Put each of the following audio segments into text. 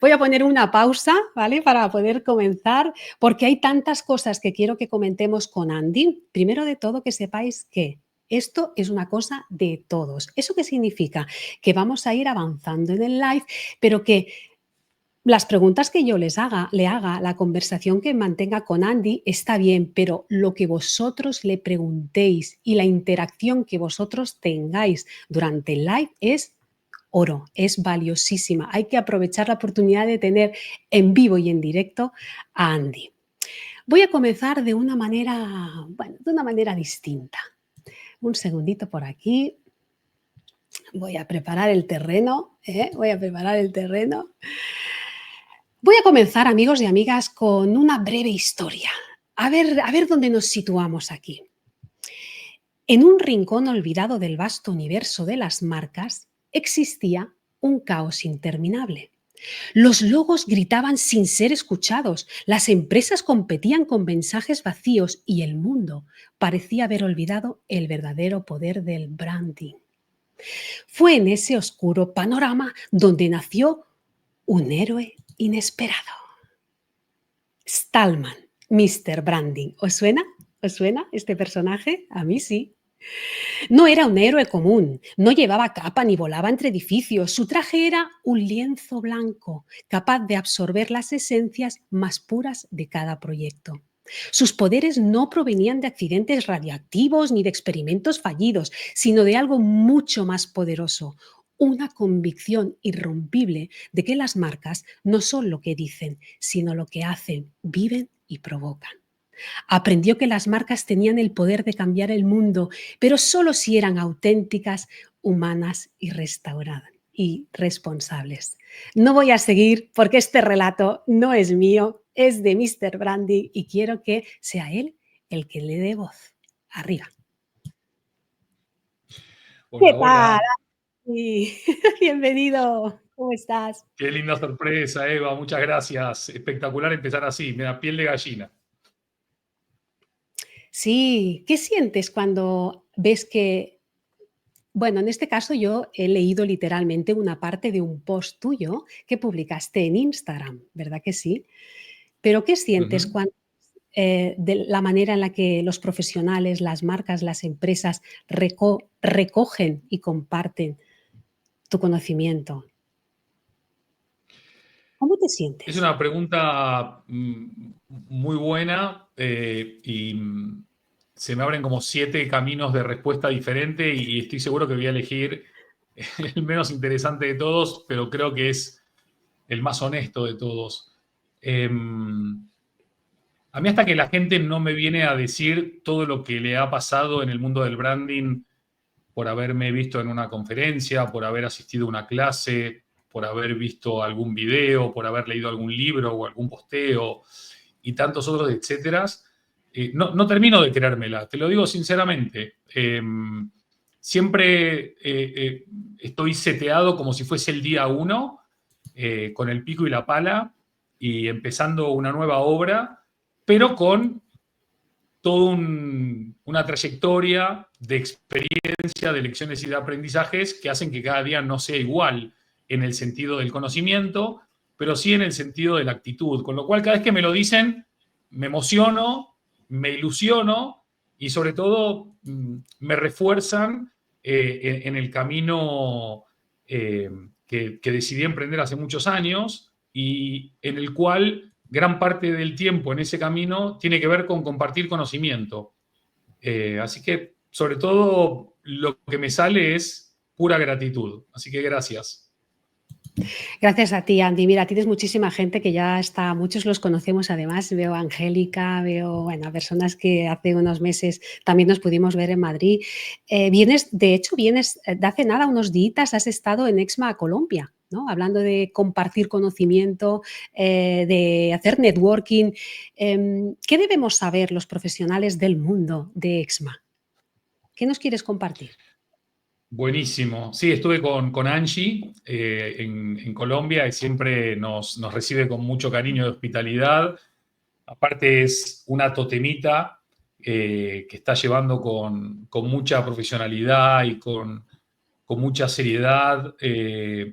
Voy a poner una pausa, ¿vale? Para poder comenzar, porque hay tantas cosas que quiero que comentemos con Andy. Primero de todo, que sepáis que esto es una cosa de todos. ¿Eso qué significa? Que vamos a ir avanzando en el live, pero que las preguntas que yo le haga, la conversación que mantenga con Andy está bien, pero lo que vosotros le preguntéis y la interacción que vosotros tengáis durante el live es oro, es valiosísima. Hay que aprovechar la oportunidad de tener en vivo y en directo a Andy. Voy a comenzar de una manera, bueno, de una manera distinta. Un segundito por aquí. Voy a preparar el terreno, voy a preparar el terreno. Voy a comenzar, amigos y amigas, con una breve historia. A ver dónde nos situamos aquí. En un rincón olvidado del vasto universo de las marcas existía un caos interminable. Los logos gritaban sin ser escuchados, las empresas competían con mensajes vacíos y el mundo parecía haber olvidado el verdadero poder del branding. Fue en ese oscuro panorama donde nació un héroe inesperado. Stallman, Mr. Branding. ¿Os suena? ¿Os suena este personaje? A mí sí. No era un héroe común, no llevaba capa ni volaba entre edificios. Su traje era un lienzo blanco, capaz de absorber las esencias más puras de cada proyecto. Sus poderes no provenían de accidentes radiactivos ni de experimentos fallidos, sino de algo mucho más poderoso, una convicción irrompible de que las marcas no son lo que dicen, sino lo que hacen, viven y provocan. Aprendió que las marcas tenían el poder de cambiar el mundo, pero solo si eran auténticas, humanas y restauradas y responsables. No voy a seguir porque este relato no es mío, es de Mr. Branding y quiero que sea él el que le dé voz. Arriba. Hola, ¿Qué tal? hola. Bienvenido. ¿Cómo estás? Qué linda sorpresa, Eva. Muchas gracias. Espectacular empezar así. Me da piel de gallina. Sí, ¿qué sientes cuando ves que, bueno, en este caso yo he leído literalmente una parte de un post tuyo que publicaste en Instagram, ¿verdad que sí? Pero ¿qué sientes Ujú. cuando de la manera en la que los profesionales, las marcas, las empresas recogen y comparten tu conocimiento? ¿Cómo te Es sientes? una pregunta muy buena y se me abren como 7 caminos de respuesta diferente y estoy seguro que voy a elegir el menos interesante de todos, pero creo que es el más honesto de todos. A mí hasta que la gente no me viene a decir todo lo que le ha pasado en el mundo del branding por haberme visto en una conferencia, por haber asistido a una clase, por haber visto algún video, por haber leído algún libro o algún posteo y tantos otros, etcétera, no termino de creérmela, te lo digo sinceramente. Siempre estoy seteado como si fuese el día uno, con el pico y la pala y empezando una nueva obra, pero con toda una trayectoria de experiencia, de lecciones y de aprendizajes que hacen que cada día no sea igual en el sentido del conocimiento, pero sí en el sentido de la actitud. Con lo cual, cada vez que me lo dicen, me emociono, me ilusiono y sobre todo me refuerzan en el camino que decidí emprender hace muchos años y en el cual gran parte del tiempo en ese camino tiene que ver con compartir conocimiento. Así que, sobre todo, lo que me sale es pura gratitud. Así que gracias. Gracias a ti, Andy. Mira, tienes muchísima gente que ya está, muchos los conocemos además. Veo a Angélica, veo, bueno, a personas que hace unos meses también nos pudimos ver en Madrid. De hecho, vienes de hace nada, unos días, has estado en EXMA Colombia, ¿no? Hablando de compartir conocimiento, de hacer networking. ¿Qué debemos saber los profesionales del mundo de EXMA? ¿Qué nos quieres compartir? Buenísimo. Sí, estuve con Angie en Colombia y siempre nos recibe con mucho cariño y hospitalidad. Aparte es una totemita que está llevando con mucha profesionalidad y con mucha seriedad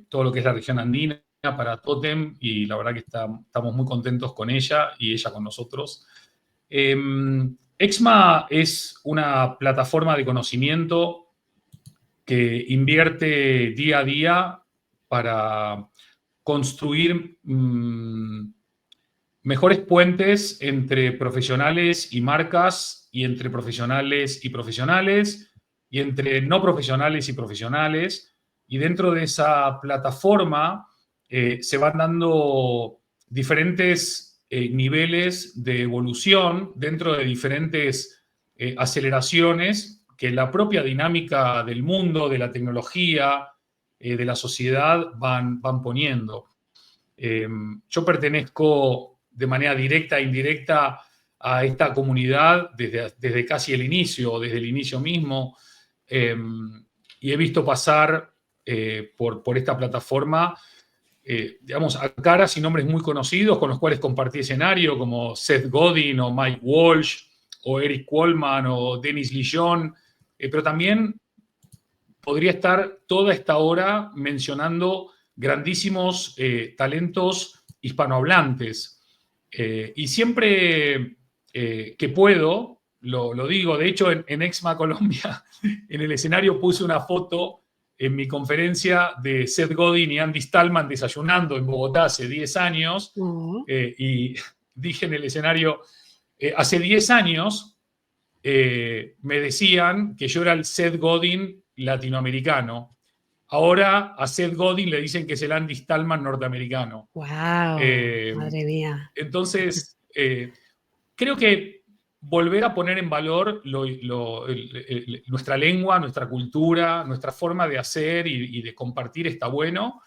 todo lo que es la región andina para Totem y la verdad que estamos muy contentos con ella y ella con nosotros. Exma es una plataforma de conocimiento que invierte día a día para construir mejores puentes entre profesionales y marcas, y entre profesionales y profesionales, y entre no profesionales y profesionales. Y dentro de esa plataforma se van dando diferentes niveles de evolución dentro de diferentes aceleraciones que la propia dinámica del mundo, de la tecnología, de la sociedad van poniendo. Yo pertenezco de manera directa e indirecta a esta comunidad desde casi el inicio, desde el inicio mismo, y he visto pasar por esta plataforma, digamos, a caras y nombres muy conocidos con los cuales compartí escenario, como Seth Godin o Mike Walsh o Eric Kohlmann o Dennis Lillon, pero también podría estar toda esta hora mencionando grandísimos talentos hispanohablantes. Y siempre que puedo, lo digo. De hecho, en Exma Colombia, en el escenario puse una foto en mi conferencia de Seth Godin y Andy Stallman desayunando en Bogotá hace 10 años. Y dije en el escenario, hace 10 años me decían que yo era el Seth Godin latinoamericano. Ahora a Seth Godin le dicen que es el Andy Stallman norteamericano. ¡Wow! Madre mía. Entonces, creo que volver a poner en valor nuestra lengua, nuestra cultura, nuestra forma de hacer y de compartir está bueno.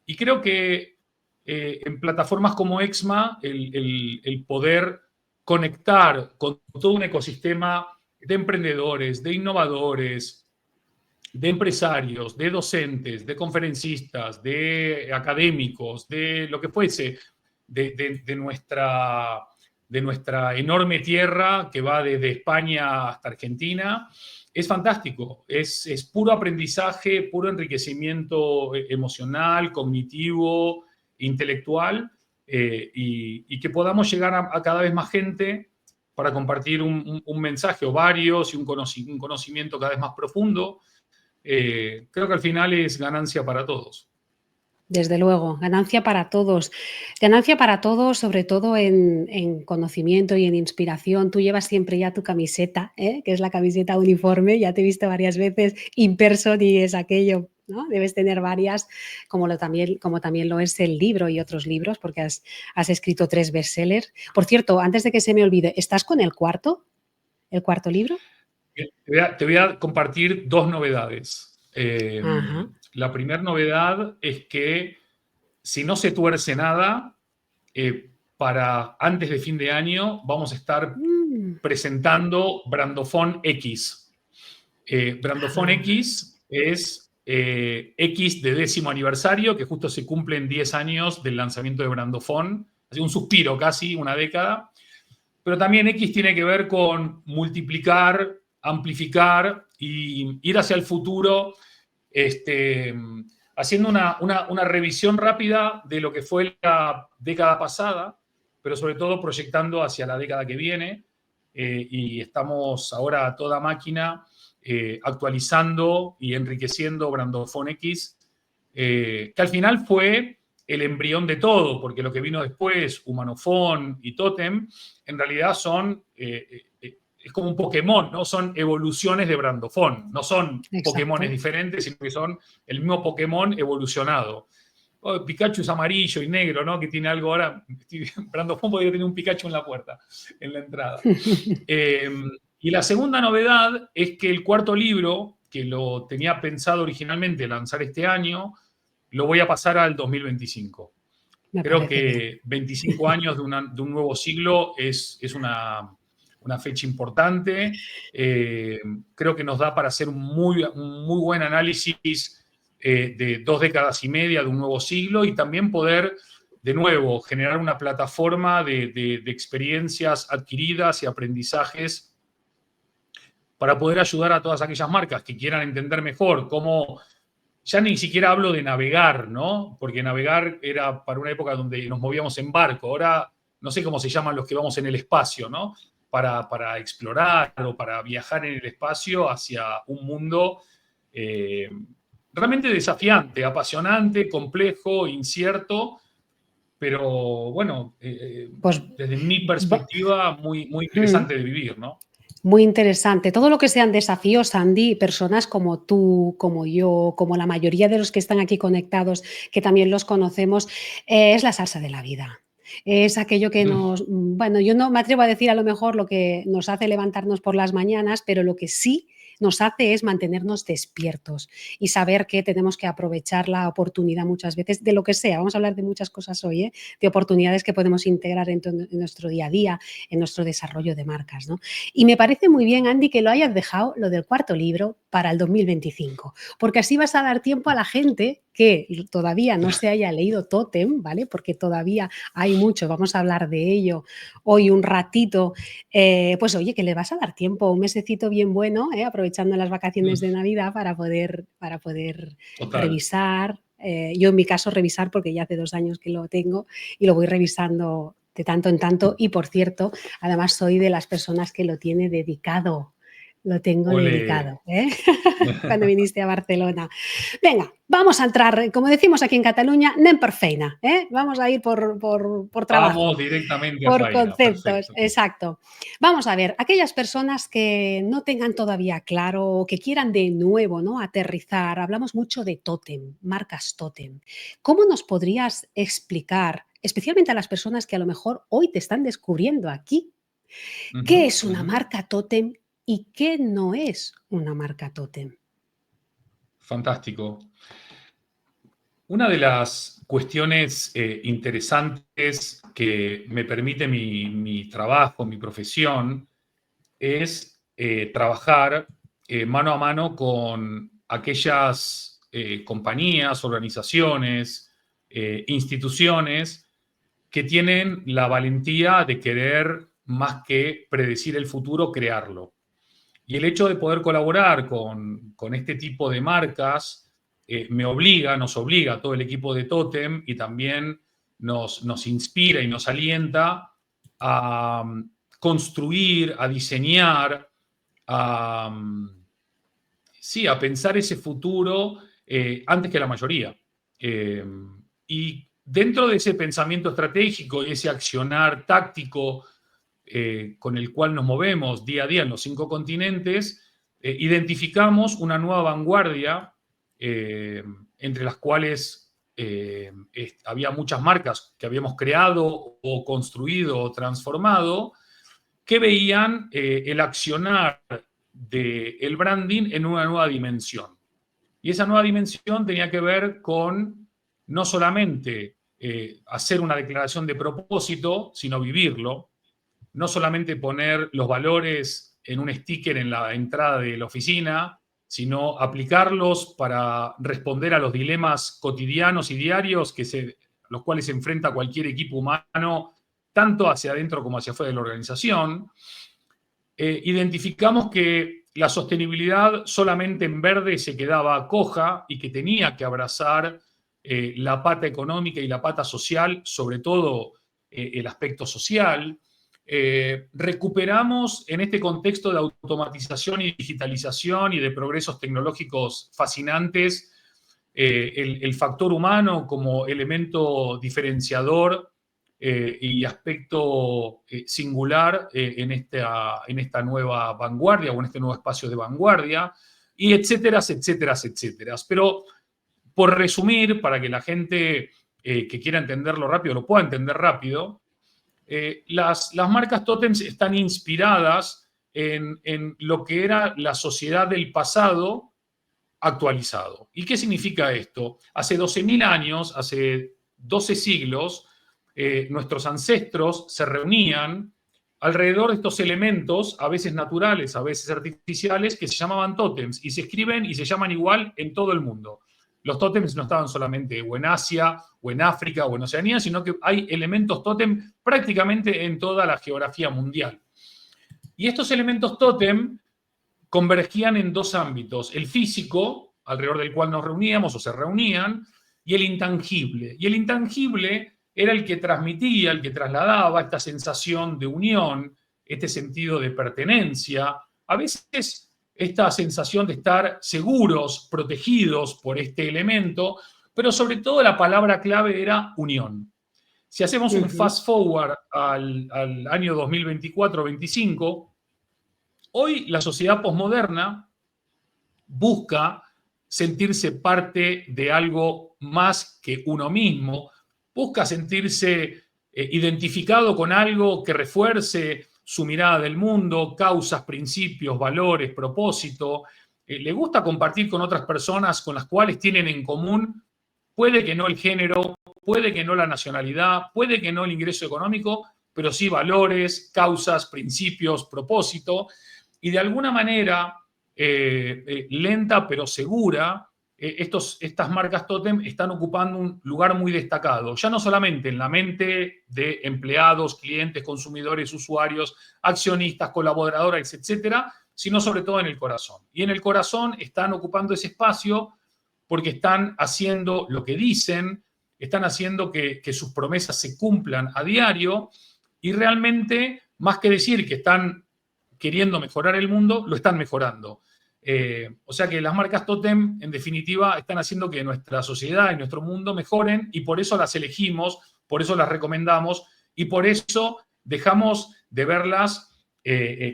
Y creo que en plataformas como Exma, el poder conectar con todo un ecosistema de emprendedores, de innovadores, de empresarios, de docentes, de conferencistas, de académicos, de lo que fuese, de nuestra enorme tierra que va desde España hasta Argentina, es fantástico. Es puro aprendizaje, puro enriquecimiento emocional, cognitivo, intelectual, y que podamos llegar a cada vez más gente para compartir un mensaje o varios y un conocimiento cada vez más profundo. Creo que al final es ganancia para todos. Desde luego, ganancia para todos. Ganancia para todos, sobre todo en conocimiento y en inspiración. Tú llevas siempre ya tu camiseta, que es la camiseta uniforme, ya te he visto varias veces in person y es aquello, ¿no? Debes tener varias, como también lo es el libro y otros libros, porque has escrito 3 bestsellers. Por cierto, antes de que se me olvide, ¿estás con el cuarto libro? Te voy a compartir 2 novedades. Ajá. La primera novedad es que, si no se tuerce nada, para antes de fin de año vamos a estar presentando Brandofon X. Brandofon X es X de 10º aniversario, que justo se cumplen 10 años del lanzamiento de Brandofon. Así un suspiro casi, una década. Pero también X tiene que ver con multiplicar, amplificar y ir hacia el futuro, haciendo una revisión rápida de lo que fue la década pasada, pero sobre todo proyectando hacia la década que viene. Y estamos ahora a toda máquina actualizando y enriqueciendo Brandofon X, que al final fue el embrión de todo, porque lo que vino después, Humanofon y Totem, en realidad es como un Pokémon, ¿no? Son evoluciones de Brandofon, no son Pokémones diferentes, sino que son el mismo Pokémon evolucionado. Pikachu es amarillo y negro, ¿no? Que tiene algo ahora. Brandofon podría tener un Pikachu en la puerta, en la entrada. Y la segunda novedad es que el cuarto libro, que lo tenía pensado originalmente lanzar este año, lo voy a pasar al 2025. Creo que 25 años de un nuevo siglo es una fecha importante. Creo que nos da para hacer un muy buen análisis de 2 décadas y media de un nuevo siglo, y también poder, de nuevo, generar una plataforma de experiencias adquiridas y aprendizajes para poder ayudar a todas aquellas marcas que quieran entender mejor cómo ya ni siquiera hablo de navegar, ¿no? Porque navegar era para una época donde nos movíamos en barco. Ahora no sé cómo se llaman los que vamos en el espacio, ¿no? Para explorar o para viajar en el espacio hacia un mundo realmente desafiante, apasionante, complejo, incierto, pero bueno, Pues desde mi perspectiva, muy, muy mm, interesante de vivir, ¿no? muy interesante. Todo lo que sean desafíos, Andy, personas como tú, como yo, como la mayoría de los que están aquí conectados, que también los conocemos, es la salsa de la vida. Es aquello que bueno, yo no me atrevo a decir a lo mejor lo que nos hace levantarnos por las mañanas, pero lo que sí nos hace es mantenernos despiertos y saber que tenemos que aprovechar la oportunidad muchas veces de lo que sea. Vamos a hablar de muchas cosas hoy, ¿eh? De oportunidades que podemos integrar en nuestro día a día, en nuestro desarrollo de marcas, ¿no? Y me parece muy bien, Andy, que lo hayas dejado, lo del cuarto libro, para el 2025, porque así vas a dar tiempo a la gente que todavía no se haya leído Tótem, ¿vale? Porque todavía hay mucho, vamos a hablar de ello hoy un ratito, pues oye, que le vas a dar tiempo, un mesecito bien bueno, aprovechando las vacaciones de Navidad para poder Total. revisar. Yo en mi caso revisar porque ya hace 2 años que lo tengo y lo voy revisando de tanto en tanto y por cierto, además soy de las personas que lo tiene dedicado, lo tengo Ole. dedicado, ¿eh? Cuando viniste a Barcelona. Venga, vamos a entrar, como decimos aquí en Cataluña, nen per feina, ¿eh? Vamos a ir por Vamos trabajo, directamente a por Faina, conceptos, perfecto. exacto. Vamos a ver, aquellas personas que no tengan todavía claro o que quieran de nuevo, ¿no? Aterrizar, hablamos mucho de tótem, marcas tótem. ¿Cómo nos podrías explicar, especialmente a las personas que a lo mejor hoy te están descubriendo aquí, Ujú, qué es una ujú. marca tótem y qué no es una marca tótem? Fantástico. Una de las cuestiones interesantes que me permite mi trabajo, mi profesión, es trabajar mano a mano con aquellas compañías, organizaciones, instituciones que tienen la valentía de querer, más que predecir el futuro, crearlo. Y el hecho de poder colaborar con este tipo de marcas nos obliga a todo el equipo de Totem y también nos inspira y nos alienta a construir, a diseñar, a, sí, a pensar ese futuro antes que la mayoría. Eh, y dentro de ese pensamiento estratégico y ese accionar táctico con el cual nos movemos día a día en los 5 continentes, identificamos una nueva vanguardia entre las cuales había muchas marcas que habíamos creado o construido o transformado que veían el accionar del branding en una nueva dimensión. Y esa nueva dimensión tenía que ver con no solamente hacer una declaración de propósito, sino vivirlo, no solamente poner los valores en un sticker en la entrada de la oficina, sino aplicarlos para responder a los dilemas cotidianos y diarios los cuales se enfrenta cualquier equipo humano, tanto hacia adentro como hacia afuera de la organización. Identificamos que la sostenibilidad solamente en verde se quedaba coja y que tenía que abrazar la pata económica y la pata social, sobre todo el aspecto social. Recuperamos en este contexto de automatización y digitalización y de progresos tecnológicos fascinantes el factor humano como elemento diferenciador y aspecto singular en esta nueva vanguardia o en este nuevo espacio de vanguardia, y etcétera, etcétera, etcétera. Pero por resumir, para que la gente que quiera entenderlo rápido lo pueda entender rápido, las marcas tótems están inspiradas en lo que era la sociedad del pasado actualizado. ¿Y qué significa esto? Hace 12.000 años, hace 12 siglos, nuestros ancestros se reunían alrededor de estos elementos, a veces naturales, a veces artificiales, que se llamaban tótems y se escriben y se llaman igual en todo el mundo. Los tótems no estaban solamente o en Asia, o en África, o en Oceanía, sino que hay elementos tótem prácticamente en toda la geografía mundial. Y estos elementos tótem convergían en dos ámbitos, el físico alrededor del cual nos reuníamos o se reunían, y el intangible. Y el intangible era el que transmitía, el que trasladaba esta sensación de unión, este sentido de pertenencia, a veces esta sensación de estar seguros, protegidos por este elemento, pero sobre todo la palabra clave era unión. Si hacemos un fast forward al año 2024-25, hoy la sociedad posmoderna busca sentirse parte de algo más que uno mismo, busca sentirse identificado con algo que refuerce su mirada del mundo, causas, principios, valores, propósito. Le gusta compartir con otras personas con las cuales tienen en común, puede que no el género, puede que no la nacionalidad, puede que no el ingreso económico, pero sí valores, causas, principios, propósito. Y de alguna manera, lenta pero segura, estas marcas tótem están ocupando un lugar muy destacado, ya no solamente en la mente de empleados, clientes, consumidores, usuarios, accionistas, colaboradores, etcétera, sino sobre todo en el corazón. Y en el corazón están ocupando ese espacio porque están haciendo lo que dicen, están haciendo que sus promesas se cumplan a diario y realmente, más que decir que están queriendo mejorar el mundo, lo están mejorando. O sea que las marcas tótem, en definitiva, están haciendo que nuestra sociedad y nuestro mundo mejoren y por eso las elegimos, por eso las recomendamos y por eso dejamos de verlas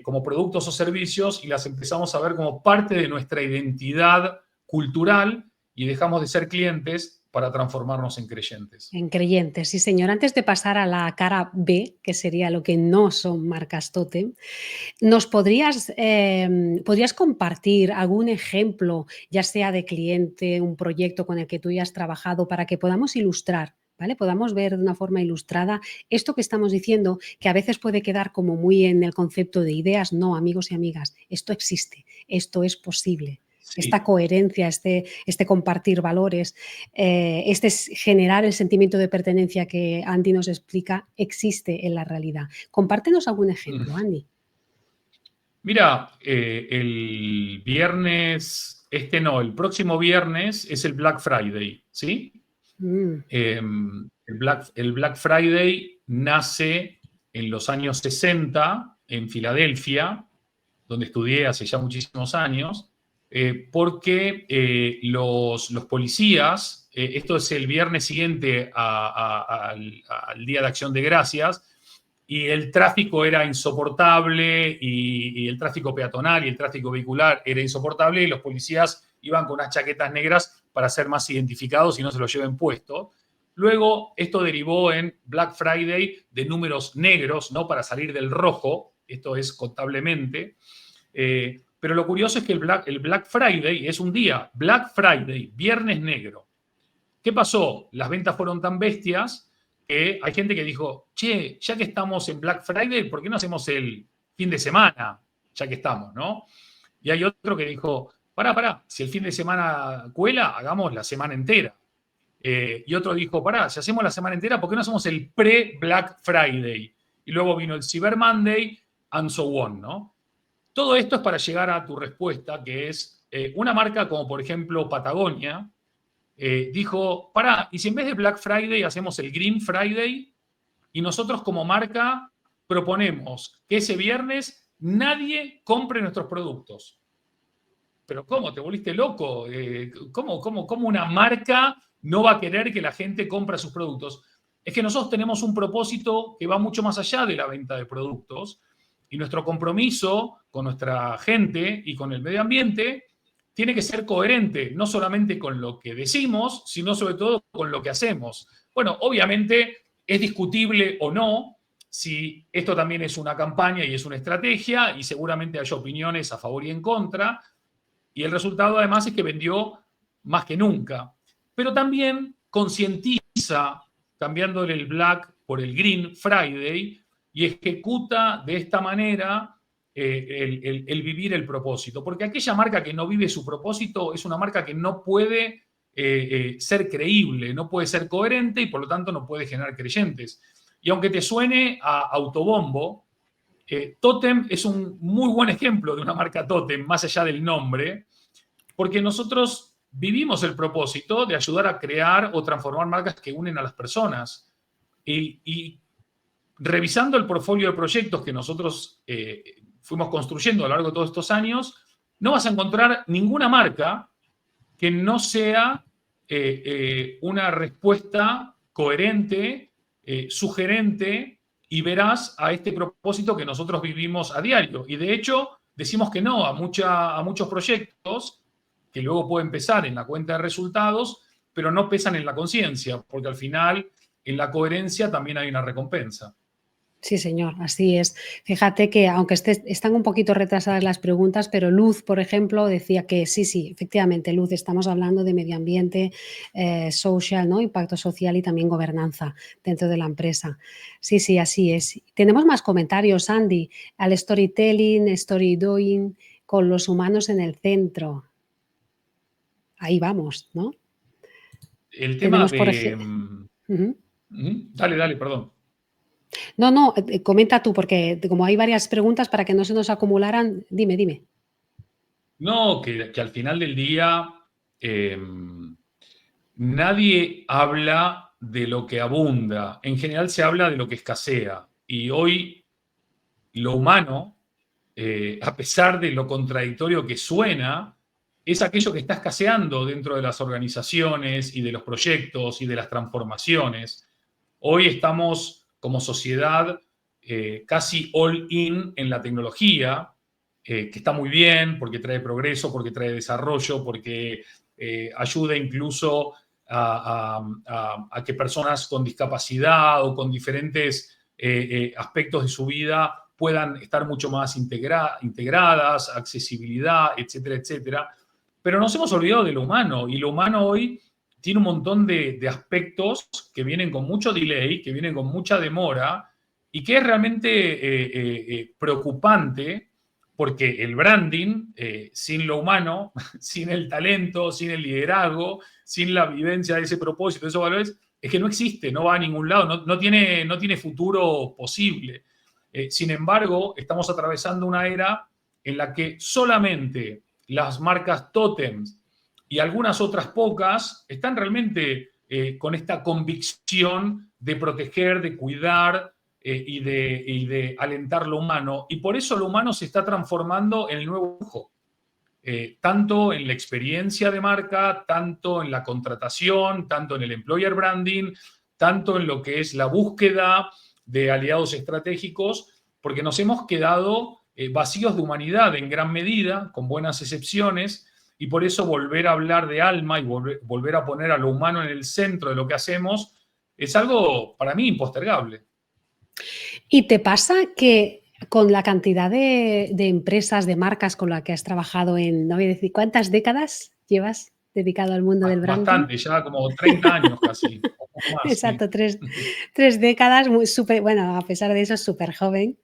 como productos o servicios y las empezamos a ver como parte de nuestra identidad cultural y dejamos de ser clientes para transformarnos en creyentes. En creyentes, sí señor. Antes de pasar a la cara B, que sería lo que no son marcas tótem, ¿nos podrías compartir algún ejemplo, ya sea de cliente, un proyecto con el que tú ya has trabajado, para que podamos ilustrar, ¿vale? Podamos ver de una forma ilustrada esto que estamos diciendo, que a veces puede quedar como muy en el concepto de ideas. No, amigos y amigas, esto existe, esto es posible. Sí. Esta coherencia, este compartir valores, este generar el sentimiento de pertenencia que Andy nos explica, existe en la realidad. Compártenos algún ejemplo, Andy. Mira, el viernes, el próximo viernes es el Black Friday, ¿sí? El Black Friday nace en los años 60 en Filadelfia, donde estudié hace ya muchísimos años, porque los policías, esto es el viernes siguiente al Día de Acción de Gracias, y el tráfico era insoportable, y el tráfico peatonal y el tráfico vehicular era insoportable, y los policías iban con unas chaquetas negras para ser más identificados y no se lo lleven puesto. Luego, esto derivó en Black Friday de números negros, ¿no? Para salir del rojo, esto es contablemente. Pero lo curioso es que el Black Friday es un día, Black Friday, viernes negro. ¿Qué pasó? Las ventas fueron tan bestias que hay gente que dijo, che, ya que estamos en Black Friday, ¿por qué no hacemos el fin de semana? Ya que estamos, ¿no? Y hay otro que dijo, pará, si el fin de semana cuela, hagamos la semana entera. Y otro dijo, pará, si hacemos la semana entera, ¿por qué no hacemos el pre-Black Friday? Y luego vino el Cyber Monday, and so on, ¿no? Todo esto es para llegar a tu respuesta, que es una marca como, por ejemplo, Patagonia, dijo, pará, y si en vez de Black Friday hacemos el Green Friday, y nosotros como marca proponemos que ese viernes nadie compre nuestros productos. ¿Pero cómo? ¿Te volviste loco? ¿Cómo una marca no va a querer que la gente compre sus productos? Es que nosotros tenemos un propósito que va mucho más allá de la venta de productos, y nuestro compromiso con nuestra gente y con el medio ambiente tiene que ser coherente, no solamente con lo que decimos, sino sobre todo con lo que hacemos. Bueno, obviamente es discutible o no si esto también es una campaña y es una estrategia, y seguramente hay opiniones a favor y en contra, y el resultado además es que vendió más que nunca. Pero también concientiza, cambiándole el Black por el Green Friday, y ejecuta de esta manera el vivir el propósito. Porque aquella marca que no vive su propósito es una marca que no puede ser creíble, no puede ser coherente y por lo tanto no puede generar creyentes. Y aunque te suene a autobombo, Tótem es un muy buen ejemplo de una marca Tótem, más allá del nombre, porque nosotros vivimos el propósito de ayudar a crear o transformar marcas que unen a las personas. Y revisando el portfolio de proyectos que nosotros fuimos construyendo a lo largo de todos estos años, no vas a encontrar ninguna marca que no sea una respuesta coherente, sugerente y veraz a este propósito que nosotros vivimos a diario. Y de hecho, decimos que no a muchos proyectos que luego pueden pesar en la cuenta de resultados, pero no pesan en la conciencia, porque al final en la coherencia también hay una recompensa. Sí, señor, así es. Fíjate que aunque están un poquito retrasadas las preguntas, pero Luz, por ejemplo, decía que sí, efectivamente, Luz, estamos hablando de medio ambiente, social, ¿no? Impacto social y también gobernanza dentro de la empresa. Sí, así es. Tenemos más comentarios, Andy, al storytelling, story doing, con los humanos en el centro. Ahí vamos, ¿no? El tema Tenemos, por de... ejemplo... Dale, perdón. No, comenta tú, porque como hay varias preguntas para que no se nos acumularan, dime. No, que al final del día nadie habla de lo que abunda. En general se habla de lo que escasea. Y hoy lo humano, a pesar de lo contradictorio que suena, es aquello que está escaseando dentro de las organizaciones y de los proyectos y de las transformaciones. Hoy estamos como sociedad casi all in la tecnología, que está muy bien porque trae progreso, porque trae desarrollo, porque ayuda incluso a que personas con discapacidad o con diferentes aspectos de su vida puedan estar mucho más integradas, accesibilidad, etcétera, etcétera. Pero nos hemos olvidado de lo humano, y lo humano hoy tiene un montón de aspectos que vienen con mucho delay, que vienen con mucha demora, y que es realmente preocupante, porque el branding, sin lo humano, sin el talento, sin el liderazgo, sin la vivencia de ese propósito, de esos valores, es que no existe, no va a ningún lado, no tiene futuro posible. Sin embargo, estamos atravesando una era en la que solamente las marcas tótems y algunas otras pocas están realmente con esta convicción de proteger, de cuidar y de alentar lo humano. Y por eso lo humano se está transformando en el nuevo lujo. Tanto en la experiencia de marca, tanto en la contratación, tanto en el employer branding, tanto en lo que es la búsqueda de aliados estratégicos, porque nos hemos quedado vacíos de humanidad en gran medida, con buenas excepciones, y por eso volver a hablar de alma y volver a poner a lo humano en el centro de lo que hacemos es algo para mí impostergable. ¿Y te pasa que con la cantidad de empresas, de marcas con las que has trabajado no voy a decir, ¿cuántas décadas llevas dedicado al mundo del branding? Bastante, ya como 30 años casi, o poco más. Exacto, Sí. tres décadas, bueno, a pesar de eso, súper joven.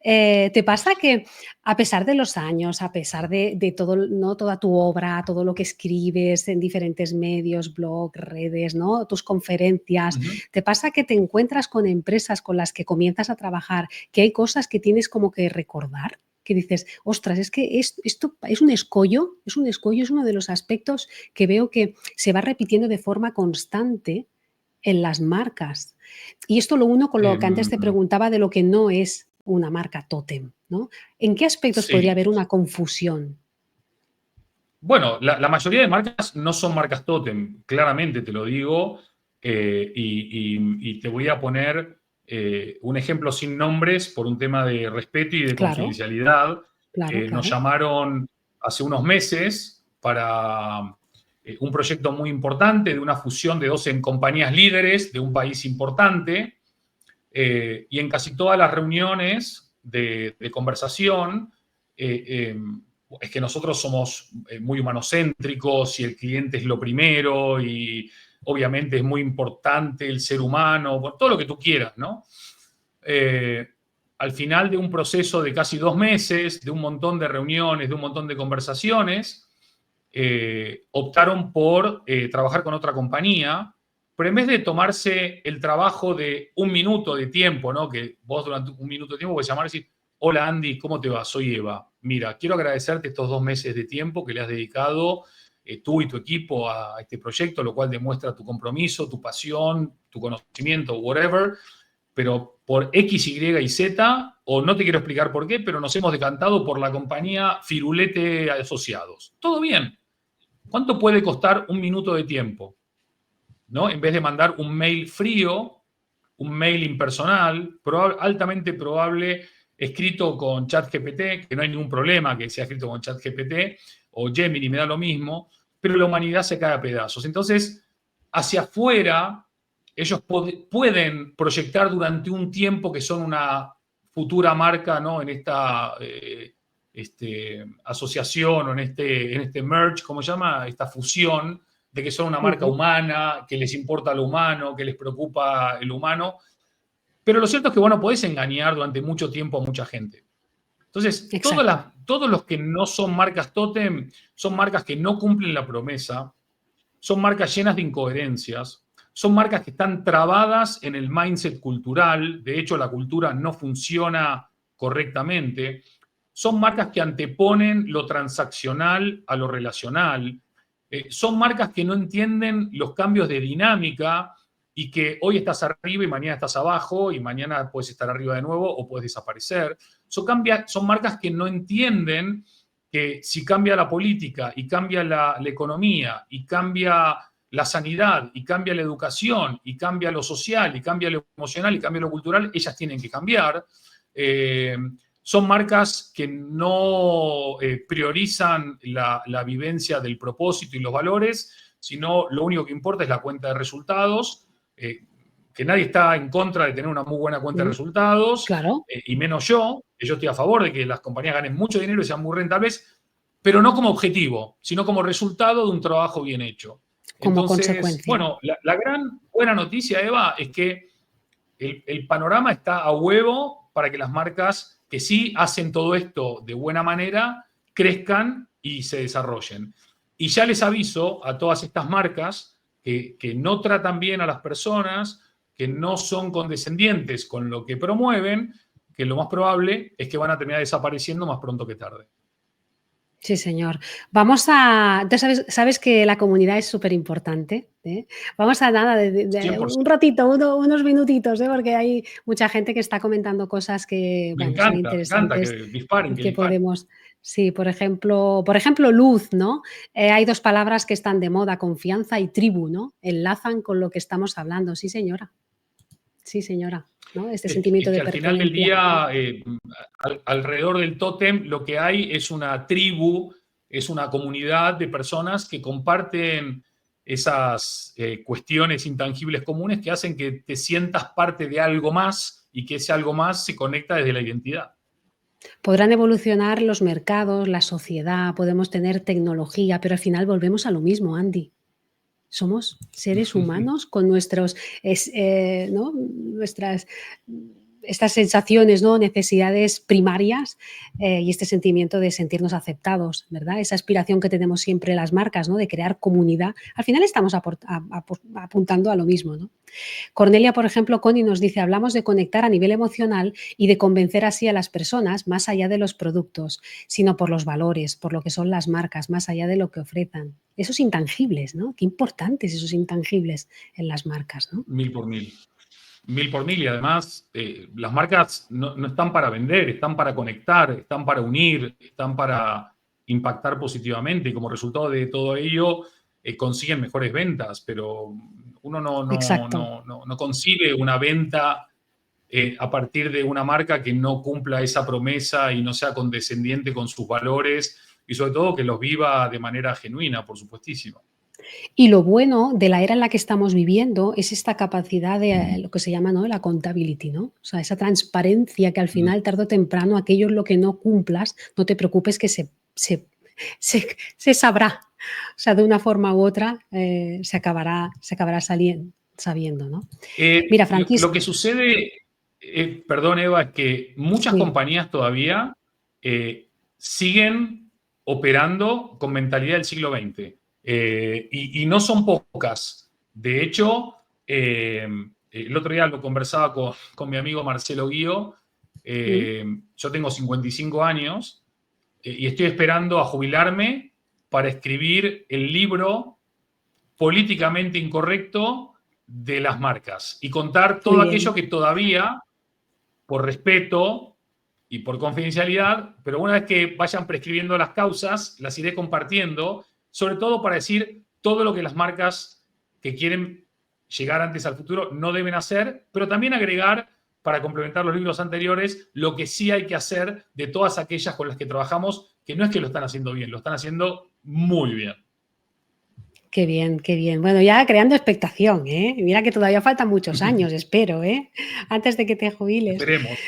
¿Te pasa que a pesar de los años, a pesar de todo, ¿no? Toda tu obra, todo lo que escribes en diferentes medios, blog, redes, ¿no? Tus conferencias, ¿te pasa que te encuentras con empresas con las que comienzas a trabajar, que hay cosas que tienes como que recordar? Que dices, ostras, es que esto es un escollo, es uno de los aspectos que veo que se va repitiendo de forma constante en las marcas. Y esto lo uno con lo que antes te preguntaba de lo que no es una marca tótem, ¿no? ¿En qué aspectos podría Sí. haber una confusión? Bueno, la mayoría de marcas no son marcas tótem, claramente te lo digo, y te voy a poner un ejemplo sin nombres por un tema de respeto y de Claro, confidencialidad. claro. Nos llamaron hace unos meses para un proyecto muy importante de una fusión de 12 compañías líderes de un país importante, y en casi todas las reuniones de conversación es que nosotros somos muy humanocéntricos y el cliente es lo primero y obviamente es muy importante el ser humano, todo lo que tú quieras, ¿no? Al final de un proceso de casi 2 meses, de un montón de reuniones, de un montón de conversaciones, optaron por trabajar con otra compañía, pero en vez de tomarse el trabajo de un minuto de tiempo, ¿no? Que vos durante un minuto de tiempo puedes llamar y decir, hola Andy, ¿cómo te va? Soy Eva. Mira, quiero agradecerte estos 2 meses de tiempo que le has dedicado tú y tu equipo a este proyecto, lo cual demuestra tu compromiso, tu pasión, tu conocimiento, whatever, pero por X, Y y Z, o no te quiero explicar por qué, pero nos hemos decantado por la compañía Firulete Asociados. Todo bien. ¿Cuánto puede costar un minuto de tiempo? ¿No? En vez de mandar un mail frío, un mail impersonal, altamente probable, escrito con ChatGPT, que no hay ningún problema que sea escrito con ChatGPT, o Gemini, me da lo mismo, pero la humanidad se cae a pedazos. Entonces, hacia afuera, ellos pueden proyectar durante un tiempo que son una futura marca, ¿no? En esta asociación o en este merge, ¿cómo se llama? Esta fusión, de que son una marca humana, que les importa lo humano, que les preocupa el humano. Pero lo cierto es que vos no podés engañar durante mucho tiempo a mucha gente. Entonces, todos los que no son marcas tótem son marcas que no cumplen la promesa, son marcas llenas de incoherencias, son marcas que están trabadas en el mindset cultural. De hecho, la cultura no funciona correctamente. Son marcas que anteponen lo transaccional a lo relacional. Son marcas que no entienden los cambios de dinámica y que hoy estás arriba y mañana estás abajo y mañana puedes estar arriba de nuevo o puedes desaparecer. Son marcas que no entienden que si cambia la política y cambia la economía y cambia la sanidad y cambia la educación y cambia lo social y cambia lo emocional y cambia lo cultural, ellas tienen que cambiar. Son marcas que no priorizan la vivencia del propósito y los valores, sino lo único que importa es la cuenta de resultados, que nadie está en contra de tener una muy buena cuenta de resultados, claro. Y menos yo, que yo estoy a favor de que las compañías ganen mucho dinero y sean muy rentables, pero no como objetivo, sino como resultado de un trabajo bien hecho. Como Entonces, consecuencia. bueno, la gran buena noticia, Eva, es que el panorama está a huevo para que las marcas que sí hacen todo esto de buena manera crezcan y se desarrollen. Y ya les aviso a todas estas marcas que no tratan bien a las personas, que no son condescendientes con lo que promueven, que lo más probable es que van a terminar desapareciendo más pronto que tarde. Sí, señor. Vamos a... Tú sabes que la comunidad es súper importante. Vamos a nada, de un ratito, unos minutitos, porque hay mucha gente que está comentando cosas que son interesantes. Me encanta que disparen. Que podemos... Sí, por ejemplo, luz, ¿no? Hay dos palabras que están de moda, confianza y tribu, ¿no? Enlazan con lo que estamos hablando. Sí, señora. Sí, señora. ¿No? Este sentimiento de pertenencia. Al final del día, alrededor del tótem, lo que hay es una tribu, es una comunidad de personas que comparten esas cuestiones intangibles comunes que hacen que te sientas parte de algo más y que ese algo más se conecta desde la identidad. Podrán evolucionar los mercados, la sociedad, podemos tener tecnología, pero al final volvemos a lo mismo, Andy. Somos seres humanos con nuestras estas sensaciones, ¿no? Necesidades primarias y este sentimiento de sentirnos aceptados, ¿verdad? Esa aspiración que tenemos siempre las marcas, ¿no? De crear comunidad. Al final estamos apuntando a lo mismo, ¿no? Cornelia, por ejemplo, Connie nos dice, hablamos de conectar a nivel emocional y de convencer así a las personas más allá de los productos, sino por los valores, por lo que son las marcas, más allá de lo que ofrezcan. Esos intangibles, ¿no? Qué importantes esos intangibles en las marcas, ¿no? 1000 por 1000. 1000 por 1000 y además las marcas no están para vender, están para conectar, están para unir, están para impactar positivamente y como resultado de todo ello consiguen mejores ventas, pero uno no consigue una venta a partir de una marca que no cumpla esa promesa y no sea condescendiente con sus valores y sobre todo que los viva de manera genuina, por supuestísimo. Y lo bueno de la era en la que estamos viviendo es esta capacidad de lo que se llama, ¿no? La accountability, ¿no? O sea, esa transparencia que al final, tarde o temprano, aquello en lo que no cumplas, no te preocupes que se sabrá. O sea, de una forma u otra se acabará sabiendo, ¿no? Mira, Francisco. Lo que sucede, perdón, Eva, es que muchas compañías todavía siguen operando con mentalidad del siglo XX. Y no son pocas. De hecho, el otro día lo conversaba con mi amigo Marcelo Guío. Yo tengo 55 años y estoy esperando a jubilarme para escribir el libro políticamente incorrecto de las marcas y contar todo Muy aquello bien. que todavía, por respeto y por confidencialidad, pero una vez que vayan prescribiendo las causas, las iré compartiendo, sobre todo para decir todo lo que las marcas que quieren llegar antes al futuro no deben hacer, pero también agregar, para complementar los libros anteriores, lo que sí hay que hacer de todas aquellas con las que trabajamos, que no es que lo están haciendo bien, lo están haciendo muy bien. Qué bien, qué bien. Bueno, ya creando expectación, ¿eh? Mira que todavía faltan muchos años, espero, ¿eh? Antes de que te jubiles. Esperemos.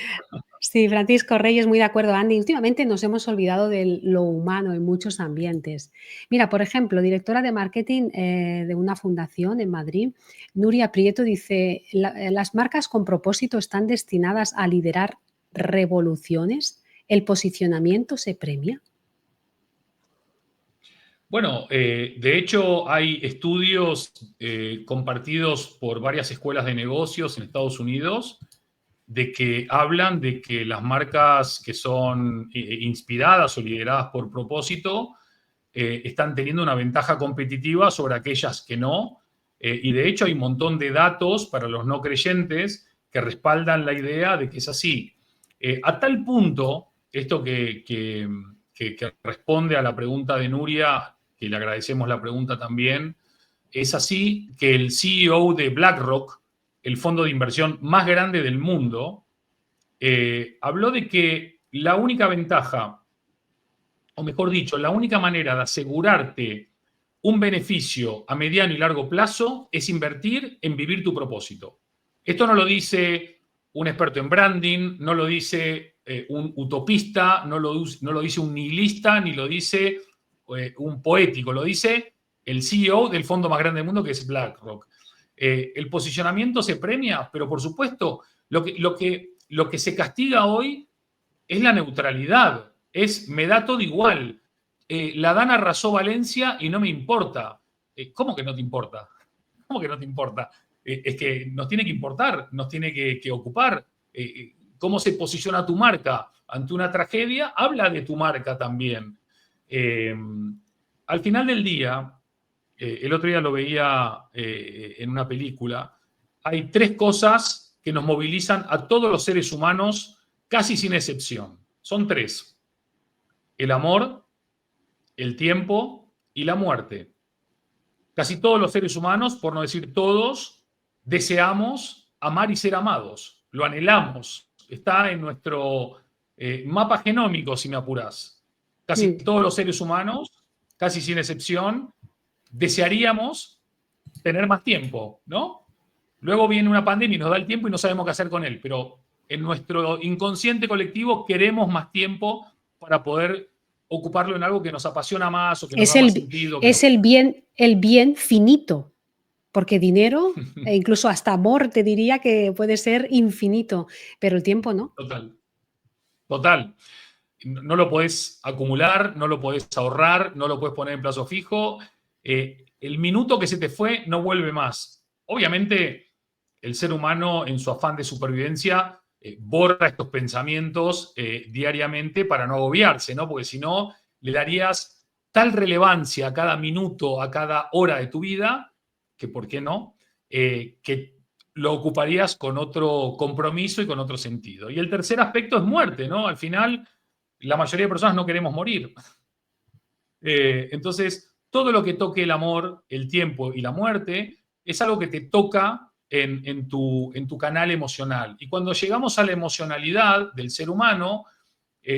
Sí, Francisco Reyes, muy de acuerdo, Andy. Últimamente nos hemos olvidado de lo humano en muchos ambientes. Mira, por ejemplo, directora de marketing de una fundación en Madrid, Nuria Prieto, dice, las marcas con propósito están destinadas a liderar revoluciones. ¿El posicionamiento se premia? Bueno, de hecho hay estudios compartidos por varias escuelas de negocios en Estados Unidos de que hablan de que las marcas que son inspiradas o lideradas por propósito están teniendo una ventaja competitiva sobre aquellas que no. Y de hecho hay un montón de datos para los no creyentes que respaldan la idea de que es así. A tal punto, esto que responde a la pregunta de Nuria, que le agradecemos la pregunta también, es así que el CEO de BlackRock, el fondo de inversión más grande del mundo, habló de que la única ventaja, o mejor dicho, la única manera de asegurarte un beneficio a mediano y largo plazo es invertir en vivir tu propósito. Esto no lo dice un experto en branding, no lo dice un utopista, no lo dice un nihilista, ni lo dice un poético, lo dice el CEO del fondo más grande del mundo, que es BlackRock. El posicionamiento se premia, pero por supuesto, lo que se castiga hoy es la neutralidad, me da todo igual. La Dan arrasó Valencia y no me importa. ¿Cómo que no te importa? ¿Cómo que no te importa? Es que nos tiene que importar, nos tiene que ocupar. ¿Cómo se posiciona tu marca ante una tragedia? Habla de tu marca también. Al final del día, el otro día lo veía en una película, hay tres cosas que nos movilizan a todos los seres humanos casi sin excepción. Son tres: el amor, el tiempo y la muerte. Casi todos los seres humanos, por no decir todos, deseamos amar y ser amados. Lo anhelamos. Está en nuestro mapa genómico, si me apurás. Casi Mm. todos los seres humanos, casi sin excepción, desearíamos tener más tiempo, ¿no? Luego viene una pandemia y nos da el tiempo y no sabemos qué hacer con él, pero en nuestro inconsciente colectivo queremos más tiempo para poder ocuparlo en algo que nos apasiona más o que nos Es da más el, sentido. es el bien finito, porque dinero e incluso hasta amor te diría que puede ser infinito, pero el tiempo no. Total, total. No lo podés acumular, no lo podés ahorrar, no lo podés poner en plazo fijo. El minuto que se te fue no vuelve más. Obviamente, el ser humano en su afán de supervivencia borra estos pensamientos diariamente para no agobiarse, ¿no? Porque si no, le darías tal relevancia a cada minuto, a cada hora de tu vida, que ¿por qué no? Que lo ocuparías con otro compromiso y con otro sentido. Y el tercer aspecto es muerte, ¿no? Al final, la mayoría de personas no queremos morir. Entonces, todo lo que toque el amor, el tiempo y la muerte es algo que te toca en tu canal emocional. Y cuando llegamos a la emocionalidad del ser humano,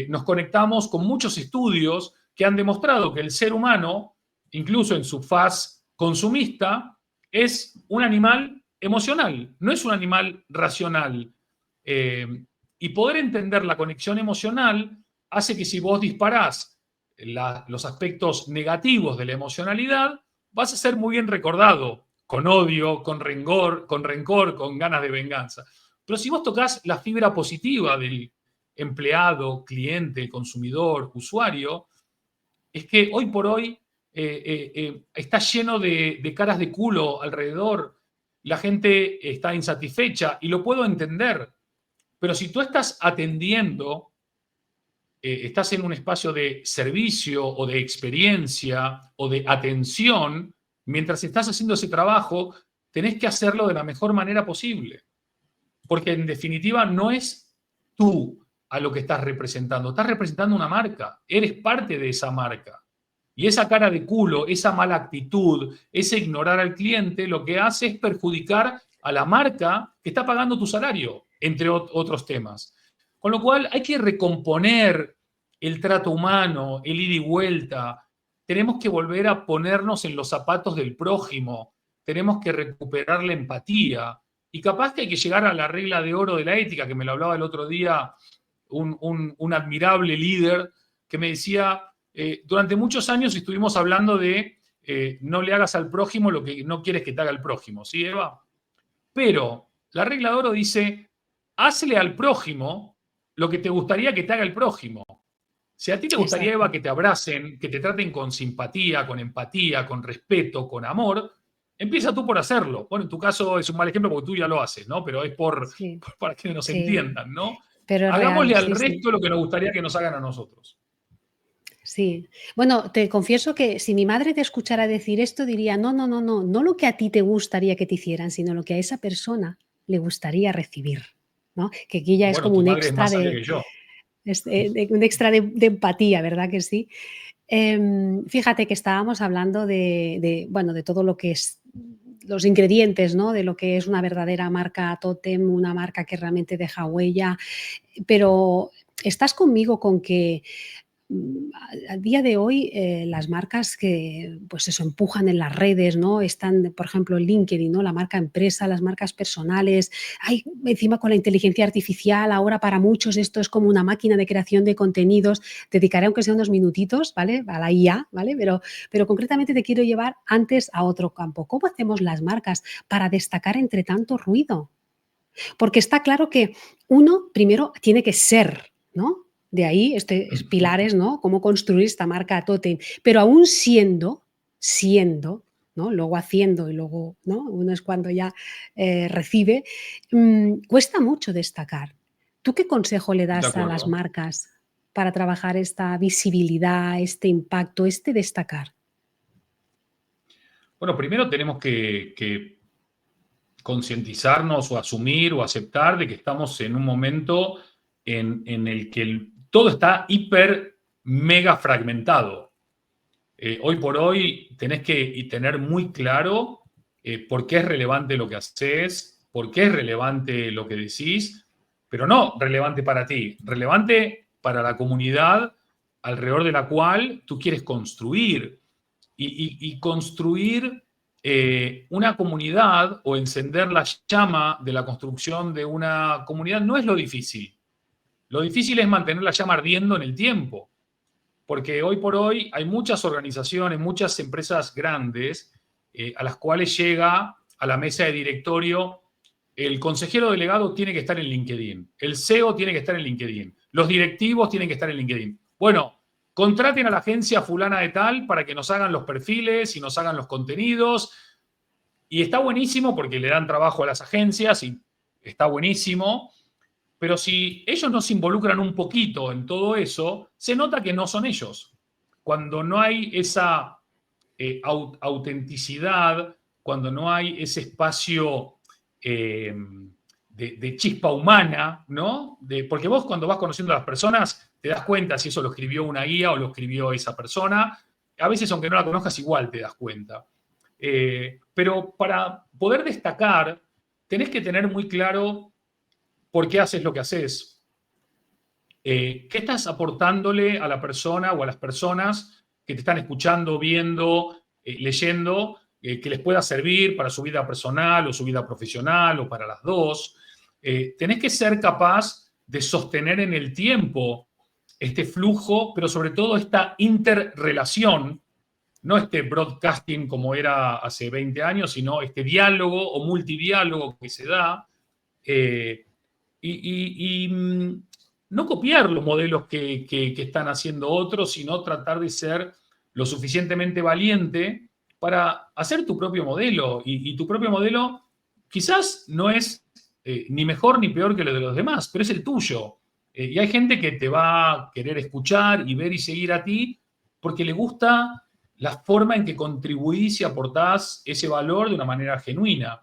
nos conectamos con muchos estudios que han demostrado que el ser humano, incluso en su faz consumista, es un animal emocional, no es un animal racional. Y poder entender la conexión emocional hace que si vos disparás los aspectos negativos de la emocionalidad, vas a ser muy bien recordado, con odio, con rencor, con ganas de venganza. Pero si vos tocas la fibra positiva del empleado, cliente, consumidor, usuario, es que hoy por hoy está lleno de caras de culo alrededor, la gente está insatisfecha y lo puedo entender, pero si tú estás atendiendo estás en un espacio de servicio o de experiencia o de atención, mientras estás haciendo ese trabajo, tenés que hacerlo de la mejor manera posible. Porque en definitiva no es tú a lo que estás representando una marca, eres parte de esa marca. Y esa cara de culo, esa mala actitud, ese ignorar al cliente, lo que hace es perjudicar a la marca que está pagando tu salario, entre otros temas. Con lo cual hay que recomponer el trato humano, el ida y vuelta. Tenemos que volver a ponernos en los zapatos del prójimo. Tenemos que recuperar la empatía. Y capaz que hay que llegar a la regla de oro de la ética, que me lo hablaba el otro día un admirable líder que me decía, durante muchos años estuvimos hablando de no le hagas al prójimo lo que no quieres que te haga el prójimo, ¿sí, Eva? Pero la regla de oro dice, hazle al prójimo lo que te gustaría que te haga el prójimo. Si a ti te gustaría, Eva, que te abracen, que te traten con simpatía, con empatía, con respeto, con amor, empieza tú por hacerlo. Bueno, en tu caso es un mal ejemplo porque tú ya lo haces, ¿no? Pero es para que nos entiendan, ¿no? Pero hagámosle real, al resto lo que nos gustaría que nos hagan a nosotros. Sí. Bueno, te confieso que si mi madre te escuchara decir esto, diría, no lo que a ti te gustaría que te hicieran, sino lo que a esa persona le gustaría recibir, ¿no? Que aquí ya es Bueno, como tu un madre es extra más sabia que yo. un extra de empatía, ¿verdad que sí? Fíjate que estábamos hablando bueno, de todo lo que es los ingredientes, ¿no? De lo que es una verdadera marca tótem, una marca que realmente deja huella, pero ¿estás conmigo con que a día de hoy las marcas que pues eso empujan en las redes, ¿no? Están, por ejemplo, en LinkedIn, ¿no? La marca empresa, las marcas personales, hay encima con la inteligencia artificial, ahora para muchos esto es como una máquina de creación de contenidos. Dedicaré aunque sea unos minutitos, ¿vale? A la IA, ¿vale? Pero concretamente te quiero llevar antes a otro campo. ¿Cómo hacemos las marcas para destacar entre tanto ruido? Porque está claro que uno primero tiene que ser, ¿no? De ahí pilares, ¿no? Cómo construir esta marca tótem. Pero aún siendo, ¿no? Luego haciendo y luego, ¿no? Uno es cuando ya recibe, cuesta mucho destacar. ¿Tú qué consejo le De das a las acuerdo. marcas para trabajar esta visibilidad, este impacto, este destacar? Bueno, primero tenemos que concientizarnos o asumir o aceptar de que estamos en un momento en el que todo está hiper, mega fragmentado. Hoy por hoy tenés que tener muy claro por qué es relevante lo que haces, por qué es relevante lo que decís, pero no relevante para ti, relevante para la comunidad alrededor de la cual tú quieres construir. Y construir una comunidad o encender la llama de la construcción de una comunidad no es lo difícil. Lo difícil es mantener la llama ardiendo en el tiempo. Porque hoy por hoy hay muchas organizaciones, muchas empresas grandes a las cuales llega a la mesa de directorio el consejero delegado tiene que estar en LinkedIn, el CEO tiene que estar en LinkedIn, los directivos tienen que estar en LinkedIn. Bueno, contraten a la agencia fulana de tal para que nos hagan los perfiles y nos hagan los contenidos. Y está buenísimo porque le dan trabajo a las agencias y está buenísimo. Pero si ellos no se involucran un poquito en todo eso, se nota que no son ellos. Cuando no hay esa autenticidad, cuando no hay ese espacio de chispa humana, ¿no? Porque vos cuando vas conociendo a las personas te das cuenta si eso lo escribió una guía o lo escribió esa persona. A veces, aunque no la conozcas, igual te das cuenta. Pero para poder destacar, tenés que tener muy claro por qué haces lo que haces. ¿Qué estás aportándole a la persona o a las personas que te están escuchando, viendo, leyendo, que les pueda servir para su vida personal o su vida profesional o para las dos? Tenés que ser capaz de sostener en el tiempo este flujo, pero sobre todo esta interrelación, no este broadcasting como era hace 20 años, sino este diálogo o multidiálogo que se da. Y no copiar los modelos que están haciendo otros, sino tratar de ser lo suficientemente valiente para hacer tu propio modelo. Y tu propio modelo quizás no es ni mejor ni peor que lo de los demás, pero es el tuyo. Y hay gente que te va a querer escuchar y ver y seguir a ti porque le gusta la forma en que contribuís y aportás ese valor de una manera genuina.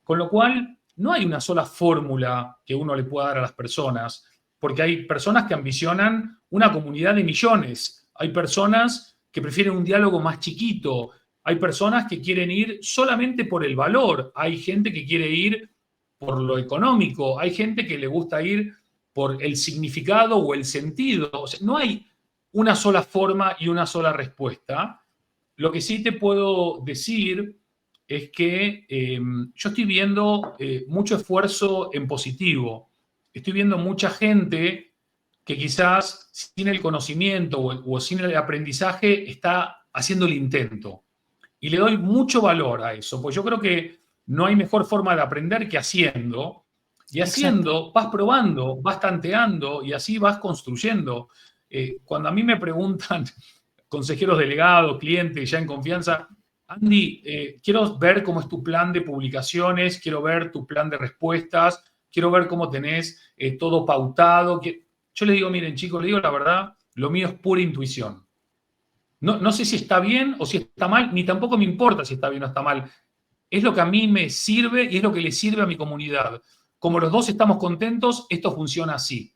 Con lo cual, no hay una sola fórmula que uno le pueda dar a las personas, porque hay personas que ambicionan una comunidad de millones, hay personas que prefieren un diálogo más chiquito, hay personas que quieren ir solamente por el valor, hay gente que quiere ir por lo económico, hay gente que le gusta ir por el significado o el sentido. O sea, no hay una sola forma y una sola respuesta. Lo que sí te puedo decir es que yo estoy viendo mucho esfuerzo en positivo. Estoy viendo mucha gente que quizás sin el conocimiento o sin el aprendizaje está haciendo el intento. Y le doy mucho valor a eso, pues yo creo que no hay mejor forma de aprender que haciendo. Y Exacto. haciendo, vas probando, vas tanteando y así vas construyendo. Cuando a mí me preguntan consejeros delegados, clientes ya en confianza, Andy, quiero ver cómo es tu plan de publicaciones, quiero ver tu plan de respuestas, quiero ver cómo tenés todo pautado. Yo les digo, miren chicos, les digo la verdad, lo mío es pura intuición. No sé si está bien o si está mal, ni tampoco me importa si está bien o está mal. Es lo que a mí me sirve y es lo que le sirve a mi comunidad. Como los dos estamos contentos, esto funciona así.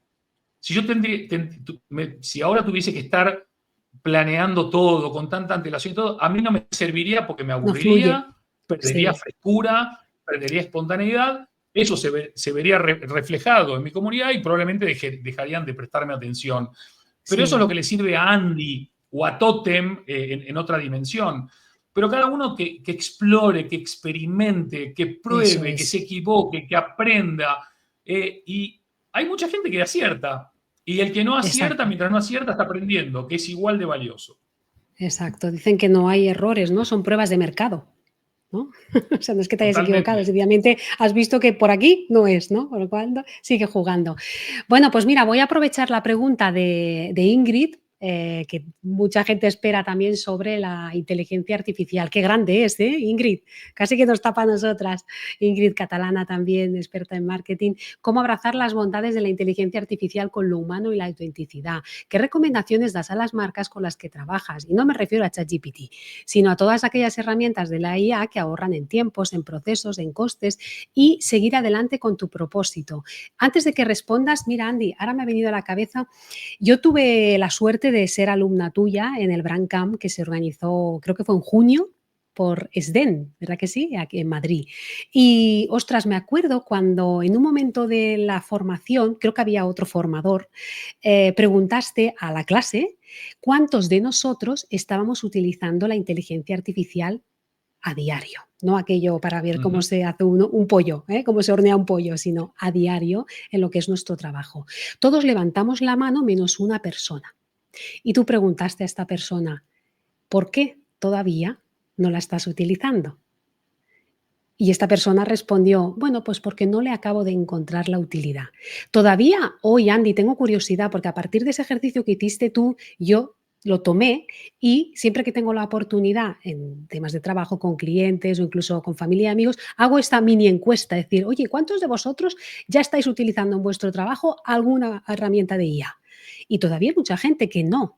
Si yo si ahora tuviese que estar planeando todo con tanta antelación y todo, a mí no me serviría porque me No fluye. aburriría, perdería Sí, frescura, perdería espontaneidad. Eso se vería reflejado en mi comunidad y probablemente dejarían de prestarme atención. Pero eso es lo sí, que le sirve a Andy o a Totem en otra dimensión. Pero cada uno que explore, que experimente, que eso pruebe, que se es. equivoque, que aprenda. Y hay mucha gente que acierta. Y el que no acierta, Exacto. mientras no acierta, está aprendiendo, que es igual de valioso. Exacto. Dicen que no hay errores, ¿no? Son pruebas de mercado, ¿no? O sea, no es que te hayas equivocado, Totalmente. sencillamente has visto que por aquí no es, ¿no? Con lo cual sigue jugando. Bueno, pues mira, voy a aprovechar la pregunta de Ingrid, que mucha gente espera también sobre la inteligencia artificial. Qué grande es, ¿eh, Ingrid? Casi que nos tapa a nosotras. Ingrid, catalana también, experta en marketing. ¿Cómo abrazar las bondades de la inteligencia artificial con lo humano y la autenticidad? ¿Qué recomendaciones das a las marcas con las que trabajas? Y no me refiero a ChatGPT, sino a todas aquellas herramientas de la IA que ahorran en tiempos, en procesos, en costes y seguir adelante con tu propósito. Antes de que respondas, mira, Andy, ahora me ha venido a la cabeza, yo tuve la suerte de ser alumna tuya en el Brand Camp que se organizó, creo que fue en junio, por SDEN, ¿verdad que sí? Aquí en Madrid. Y, ostras, me acuerdo cuando en un momento de la formación, creo que había otro formador, preguntaste a la clase cuántos de nosotros estábamos utilizando la inteligencia artificial a diario, no aquello para ver cómo Ujú. se hace un pollo, cómo se hornea un pollo, sino a diario en lo que es nuestro trabajo. Todos levantamos la mano menos una persona. Y tú preguntaste a esta persona, ¿por qué todavía no la estás utilizando? Y esta persona respondió, bueno, pues porque no le acabo de encontrar la utilidad. Todavía hoy, Andy, tengo curiosidad porque a partir de ese ejercicio que hiciste tú, yo lo tomé y siempre que tengo la oportunidad en temas de trabajo con clientes o incluso con familia y amigos, hago esta mini encuesta, es decir, oye, ¿cuántos de vosotros ya estáis utilizando en vuestro trabajo alguna herramienta de IA? Y todavía hay mucha gente que no.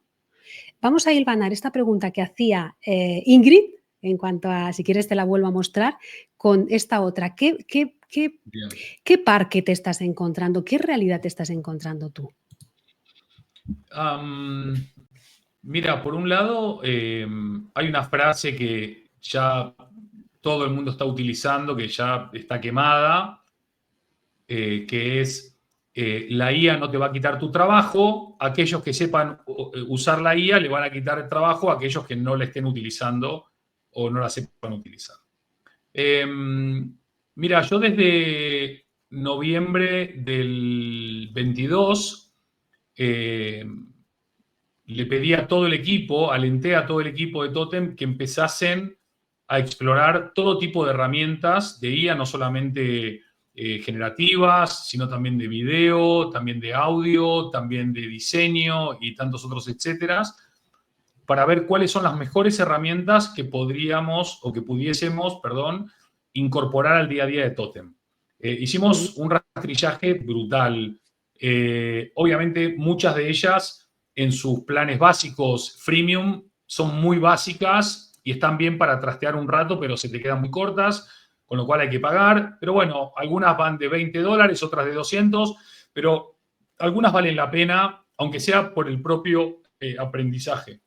Vamos a hilvanar esta pregunta que hacía Ingrid, en cuanto a, si quieres te la vuelvo a mostrar, con esta otra. Bien. ¿Qué parque te estás encontrando? ¿Qué realidad te estás encontrando tú? Am, Mira, por un lado, hay una frase que ya todo el mundo está utilizando, que ya está quemada, que es, la IA no te va a quitar tu trabajo, aquellos que sepan usar la IA le van a quitar el trabajo a aquellos que no la estén utilizando o no la sepan utilizar. Eh, Mira, yo desde noviembre del 22 le pedí a todo el equipo, alenté a todo el equipo de Totem que empezasen a explorar todo tipo de herramientas de IA, no solamente generativas, sino también de video, también de audio, también de diseño y tantos otros etcéteras, para ver cuáles son las mejores herramientas que podríamos o que pudiésemos, perdón, incorporar al día a día de Totem. Ujú. Hicimos un rastrillaje brutal. Obviamente, muchas de ellas en sus planes básicos freemium son muy básicas y están bien para trastear un rato, pero se te quedan muy cortas, con lo cual hay que pagar. Pero bueno, algunas van de $20, otras de 200, pero algunas valen la pena, aunque sea por el propio aprendizaje.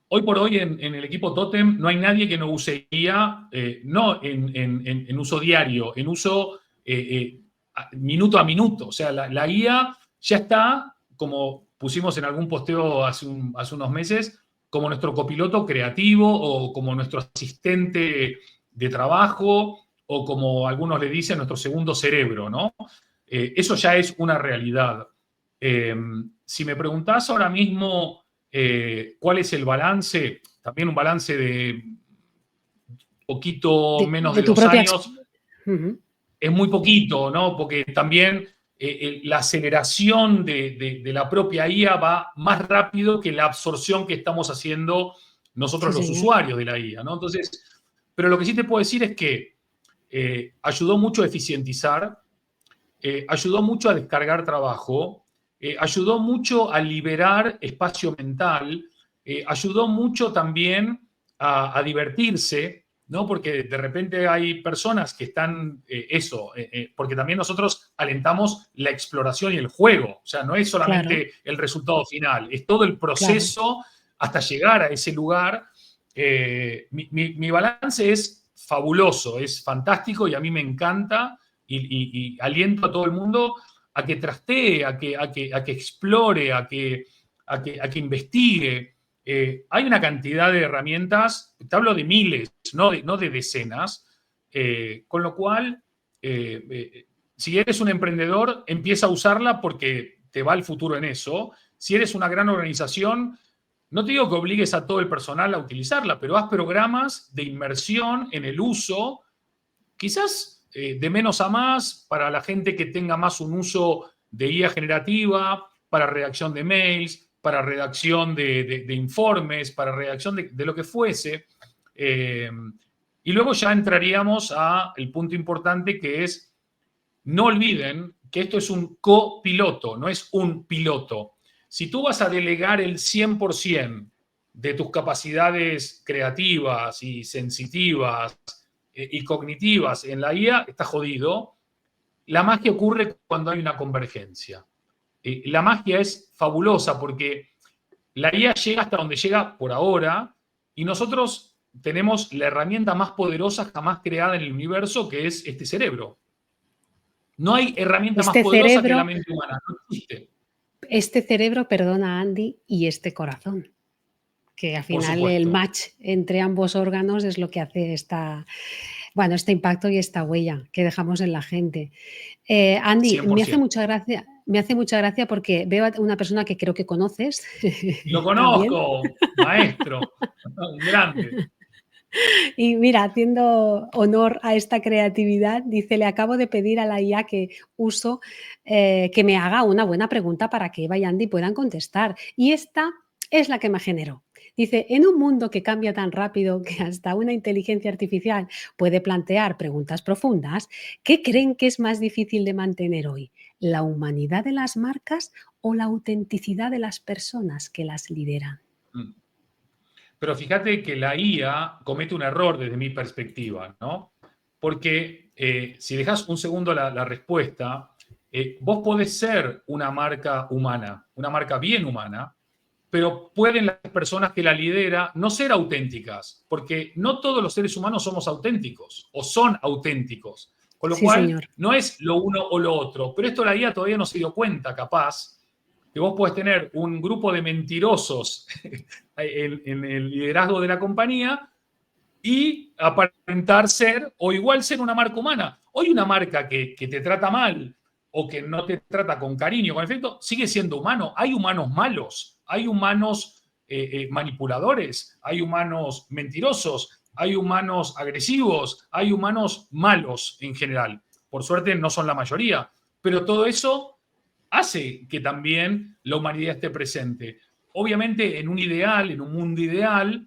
Hoy por hoy en el equipo Totem no hay nadie que no use IA, no en uso diario, en uso minuto a minuto. O sea, la IA ya está, como pusimos en algún posteo hace unos meses, como nuestro copiloto creativo o como nuestro asistente de trabajo o como algunos le dicen, nuestro segundo cerebro, ¿no? Eso ya es una realidad. Si me preguntás ahora mismo cuál es el balance, también un balance de poquito menos De de tu 2 propia... años, Ujú. es muy poquito, ¿no? Porque también la aceleración de la propia IA va más rápido que la absorción que estamos haciendo nosotros Sí, los señor. usuarios de la IA, ¿no? Entonces, pero lo que sí te puedo decir es que ayudó mucho a eficientizar, ayudó mucho a descargar trabajo, ayudó mucho a liberar espacio mental, ayudó mucho también a divertirse, ¿no? Porque de repente hay personas que están, porque también nosotros alentamos la exploración y el juego, o sea, no es Claro, solamente el resultado final, es todo el claro. proceso hasta llegar a ese lugar. Mi balance es fabuloso, es fantástico y a mí me encanta y aliento a todo el mundo a que trastee, a que explore, a que investigue. Hay una cantidad de herramientas, te hablo de miles, no de decenas, con lo cual, si eres un emprendedor, empieza a usarla porque te va el futuro en eso. Si eres una gran organización, no te digo que obligues a todo el personal a utilizarla, pero haz programas de inmersión en el uso, quizás de menos a más, para la gente que tenga más un uso de IA generativa, para redacción de mails, para redacción de informes, para redacción de lo que fuese. Eh, y luego ya entraríamos al punto importante que es, no olviden que esto es un copiloto, no es un piloto. Si tú vas a delegar el 100% de tus capacidades creativas y sensitivas y cognitivas en la IA, está jodido. La magia ocurre cuando hay una convergencia. La magia es fabulosa porque la IA llega hasta donde llega por ahora y nosotros tenemos la herramienta más poderosa jamás creada en el universo, que es este cerebro. No hay herramienta más Este poderosa que la cerebro, mente humana, no existe. este cerebro, perdona Andy, y este corazón, que al Por final el supuesto, match entre ambos órganos es lo que hace bueno, este impacto y esta huella que dejamos en la gente. Andy, me hace mucha gracia porque veo a una persona que creo que conoces Lo también. conozco, maestro, un grande. Y mira, haciendo honor a esta creatividad, dice, le acabo de pedir a la IA que uso que me haga una buena pregunta para que Eva y Andy puedan contestar. Y esta es la que me generó. Dice, en un mundo que cambia tan rápido que hasta una inteligencia artificial puede plantear preguntas profundas, ¿qué creen que es más difícil de mantener hoy? ¿La humanidad de las marcas o la autenticidad de las personas que las lideran? Mm. Pero fíjate que la IA comete un error desde mi perspectiva, ¿no? Porque si dejas un segundo la respuesta, vos podés ser una marca humana, una marca bien humana, pero pueden las personas que la lidera no ser auténticas, porque no todos los seres humanos somos auténticos o son auténticos. Con lo Sí, cual, señor. no es lo uno o lo otro. Pero esto la IA todavía no se dio cuenta, capaz, que vos podés tener un grupo de mentirosos en el liderazgo de la compañía y aparentar ser, o igual ser una marca humana. Hoy una marca que te trata mal o que no te trata con cariño, con efecto, sigue siendo humano. Hay humanos malos, hay humanos manipuladores, hay humanos mentirosos, hay humanos agresivos, hay humanos malos en general. Por suerte no son la mayoría, pero todo eso hace que también la humanidad esté presente. Obviamente en un ideal, en un mundo ideal,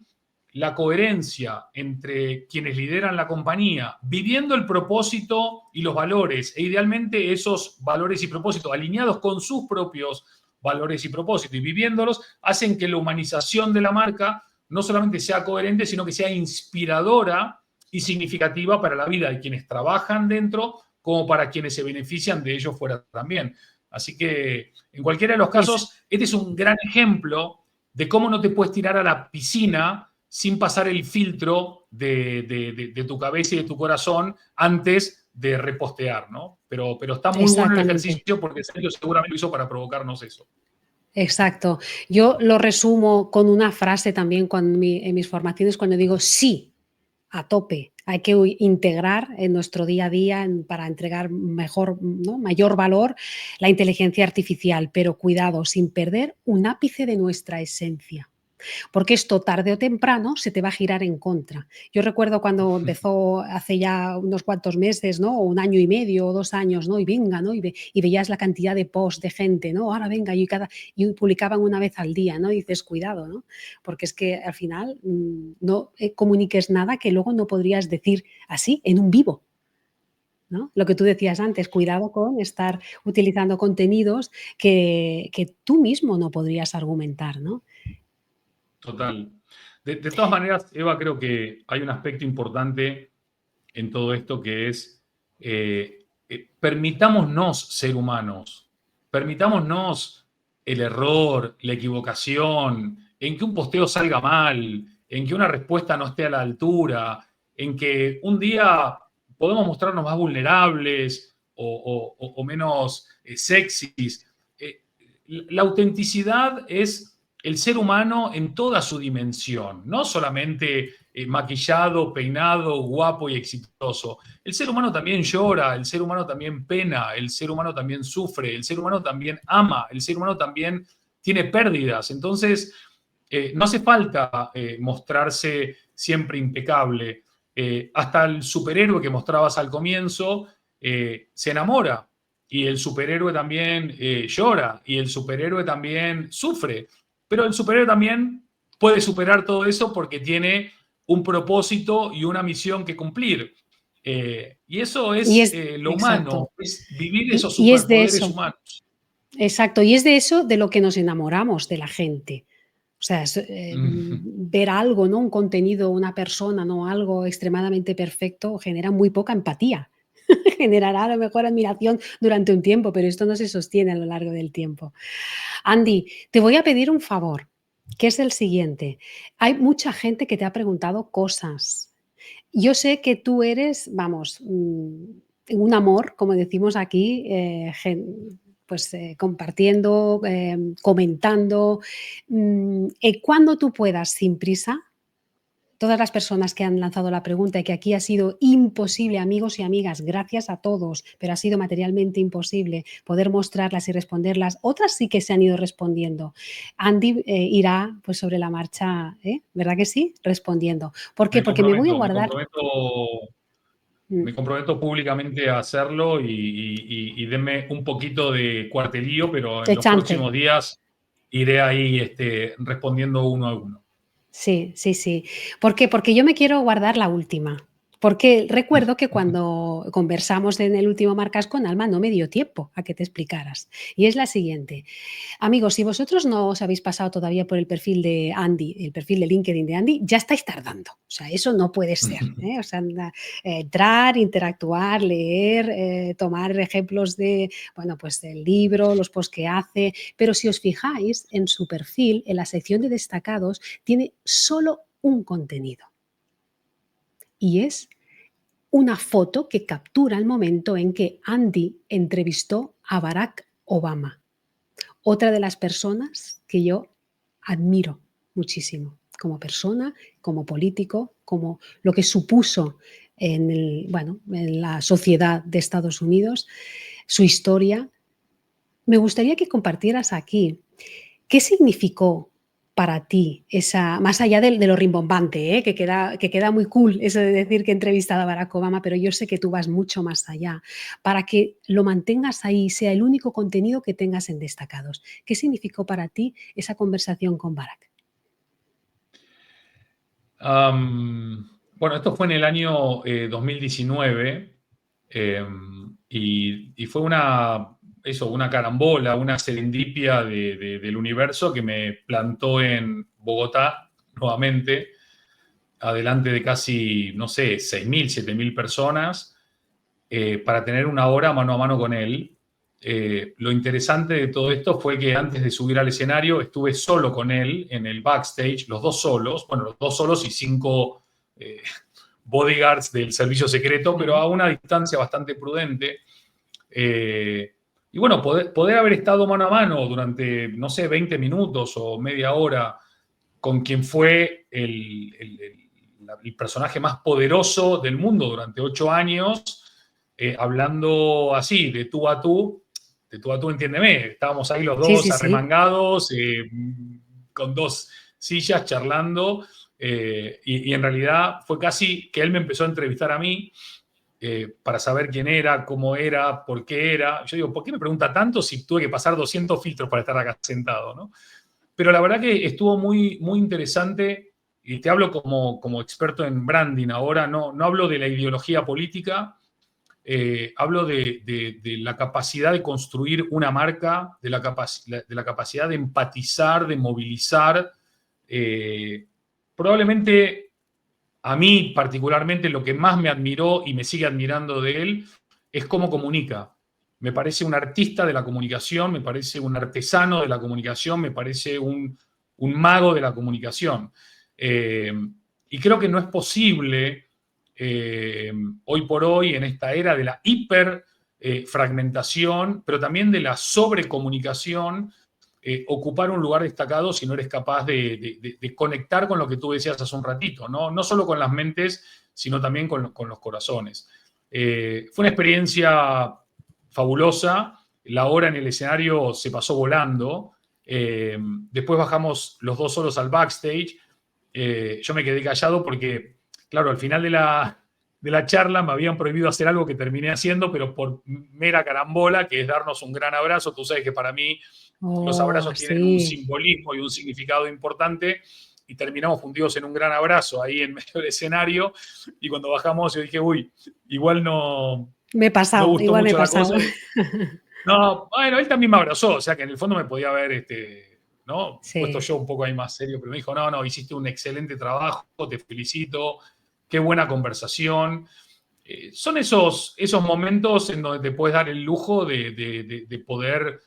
la coherencia entre quienes lideran la compañía, viviendo el propósito y los valores, e idealmente esos valores y propósitos alineados con sus propios valores y propósitos, y viviéndolos, hacen que la humanización de la marca no solamente sea coherente, sino que sea inspiradora y significativa para la vida de quienes trabajan dentro, como para quienes se benefician de ellos fuera también. Así que, en cualquiera de los casos, este es un gran ejemplo de cómo no te puedes tirar a la piscina sin pasar el filtro de tu cabeza y de tu corazón antes de repostear, ¿no? Pero está muy bueno el Exactamente. ejercicio porque Sergio seguramente lo hizo para provocarnos eso. Exacto. Yo lo resumo con una frase también en mis formaciones cuando digo sí, a tope. Hay que integrar en nuestro día a día para entregar mejor, ¿no? Mayor valor la inteligencia artificial, pero cuidado, sin perder un ápice de nuestra esencia. Porque esto tarde o temprano se te va a girar en contra. Yo recuerdo cuando empezó hace ya unos cuantos meses, ¿no? O un año y medio o 2 años, ¿no? Y venga, ¿no? Y veías la cantidad de posts de gente, ¿no? Ahora venga, y publicaban una vez al día, ¿no? Y dices, cuidado, ¿no? Porque es que al final no comuniques nada que luego no podrías decir así en un vivo. ¿No? Lo que tú decías antes, cuidado con estar utilizando contenidos que tú mismo no podrías argumentar, ¿no? Total. De todas maneras, Eva, creo que hay un aspecto importante en todo esto que es permitámonos ser humanos, permitámonos el error, la equivocación, en que un posteo salga mal, en que una respuesta no esté a la altura, en que un día podemos mostrarnos más vulnerables o menos sexys. La autenticidad es el ser humano en toda su dimensión, no solamente maquillado, peinado, guapo y exitoso. El ser humano también llora, el ser humano también pena, el ser humano también sufre, el ser humano también ama, el ser humano también tiene pérdidas. Entonces, no hace falta mostrarse siempre impecable. Hasta el superhéroe que mostrabas al comienzo se enamora y el superhéroe también llora y el superhéroe también sufre. Pero el superhéroe también puede superar todo eso porque tiene un propósito y una misión que cumplir. Y eso Y es es lo humano, exacto. es vivir esos Y es de superpoderes eso, humanos. exacto, y es de eso de lo que nos enamoramos de la gente. O sea, ver algo, ¿no? Un contenido, una persona, ¿no? Algo extremadamente perfecto genera muy poca empatía. Generará a lo mejor admiración durante un tiempo, pero esto no se sostiene a lo largo del tiempo. Andy, te voy a pedir un favor, que es el siguiente. Hay mucha gente que te ha preguntado cosas. Yo sé que tú eres, vamos, un amor, como decimos aquí, pues compartiendo, comentando. Cuando tú puedas, sin prisa, todas las personas que han lanzado la pregunta y que aquí ha sido imposible, amigos y amigas, gracias a todos, pero ha sido materialmente imposible poder mostrarlas y responderlas. Otras sí que se han ido respondiendo. Andy irá pues sobre la marcha, ¿verdad que sí? Respondiendo. ¿Por qué? Me Porque me voy a comprometo, me guardar. comprometo, Mm, me comprometo públicamente a hacerlo y denme un poquito de cuartelillo, pero en de los chance. próximos días iré ahí respondiendo uno a uno. Sí, sí, sí. ¿Por qué? Porque yo me quiero guardar la última. Porque recuerdo que cuando conversamos en el último Marcas con Alma no me dio tiempo a que te explicaras. Y es la siguiente. Amigos, si vosotros no os habéis pasado todavía por el perfil de Andy, el perfil de LinkedIn de Andy, ya estáis tardando. O sea, eso no puede ser. O sea, entrar, interactuar, leer, tomar ejemplos de, bueno, pues del libro, los posts que hace. Pero si os fijáis en su perfil, en la sección de destacados, tiene solo un contenido. Y es una foto que captura el momento en que Andy entrevistó a Barack Obama, otra de las personas que yo admiro muchísimo como persona, como político, como lo que supuso en la sociedad de Estados Unidos, su historia. Me gustaría que compartieras aquí qué significó para ti esa, más allá de lo rimbombante, que queda muy cool eso de decir que he entrevistado a Barack Obama, pero yo sé que tú vas mucho más allá, para que lo mantengas ahí, sea el único contenido que tengas en destacados. ¿Qué significó para ti esa conversación con Barack? Bueno, esto fue en el año 2019 y fue una carambola, una serendipia del universo que me plantó en Bogotá nuevamente, adelante de casi, no sé, 6.000, 7.000 personas, para tener una hora mano a mano con él. Lo interesante de todo esto fue que antes de subir al escenario estuve solo con él en el backstage, los dos solos y 5 bodyguards del servicio secreto, pero a una distancia bastante prudente. Y bueno, poder haber estado mano a mano durante, no sé, 20 minutos o media hora con quien fue el personaje más poderoso del mundo durante 8 años, hablando así, de tú a tú, entiéndeme, estábamos ahí los Sí, dos sí, sí. arremangados, con 2 sillas charlando, y en realidad fue casi que él me empezó a entrevistar a mí, para saber quién era, cómo era, por qué era. Yo digo, ¿por qué me pregunta tanto si tuve que pasar 200 filtros para estar acá sentado, ¿no? Pero la verdad que estuvo muy, muy interesante, y te hablo como experto en branding ahora, no hablo de la ideología política, hablo de la capacidad de construir una marca, de la capacidad de empatizar, de movilizar. Probablemente a mí particularmente lo que más me admiró y me sigue admirando de él es cómo comunica. Me parece un artista de la comunicación, me parece un artesano de la comunicación, me parece un mago de la comunicación. Eh, y creo que no es posible, hoy por hoy, en esta era de la hiper fragmentación, pero también de la sobrecomunicación, ocupar un lugar destacado si no eres capaz de conectar con lo que tú decías hace un ratito, no solo con las mentes, sino también con los corazones. Fue una experiencia fabulosa, la hora en el escenario se pasó volando, después bajamos los dos solos al backstage, yo me quedé callado porque, claro, al final de la charla me habían prohibido hacer algo que terminé haciendo, pero por mera carambola, que es darnos un gran abrazo. Tú sabes que para mí los Oh, abrazos tienen un sí. simbolismo y un significado importante, y terminamos fundidos en un gran abrazo ahí en medio del escenario, y cuando bajamos yo dije, uy, igual Me he no pasado, gustó igual me he mucho la pasado. cosa. No, bueno, él también me abrazó, o sea que en el fondo me podía haber, ¿no? Puesto Sí. yo un poco ahí más serio, pero me dijo, no, hiciste un excelente trabajo, te felicito, qué buena conversación. Son esos momentos en donde te puedes dar el lujo de poder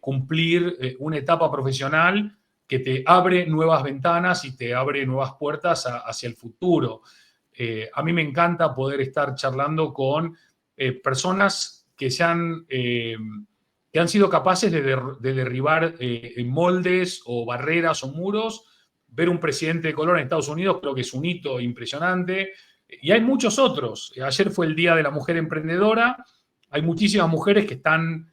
cumplir una etapa profesional que te abre nuevas ventanas y te abre nuevas puertas hacia el futuro. A mí me encanta poder estar charlando con personas que han sido capaces de derribar moldes o barreras o muros. Ver un presidente de color en Estados Unidos creo que es un hito impresionante. Y hay muchos otros. Ayer fue el Día de la Mujer Emprendedora. Hay muchísimas mujeres que están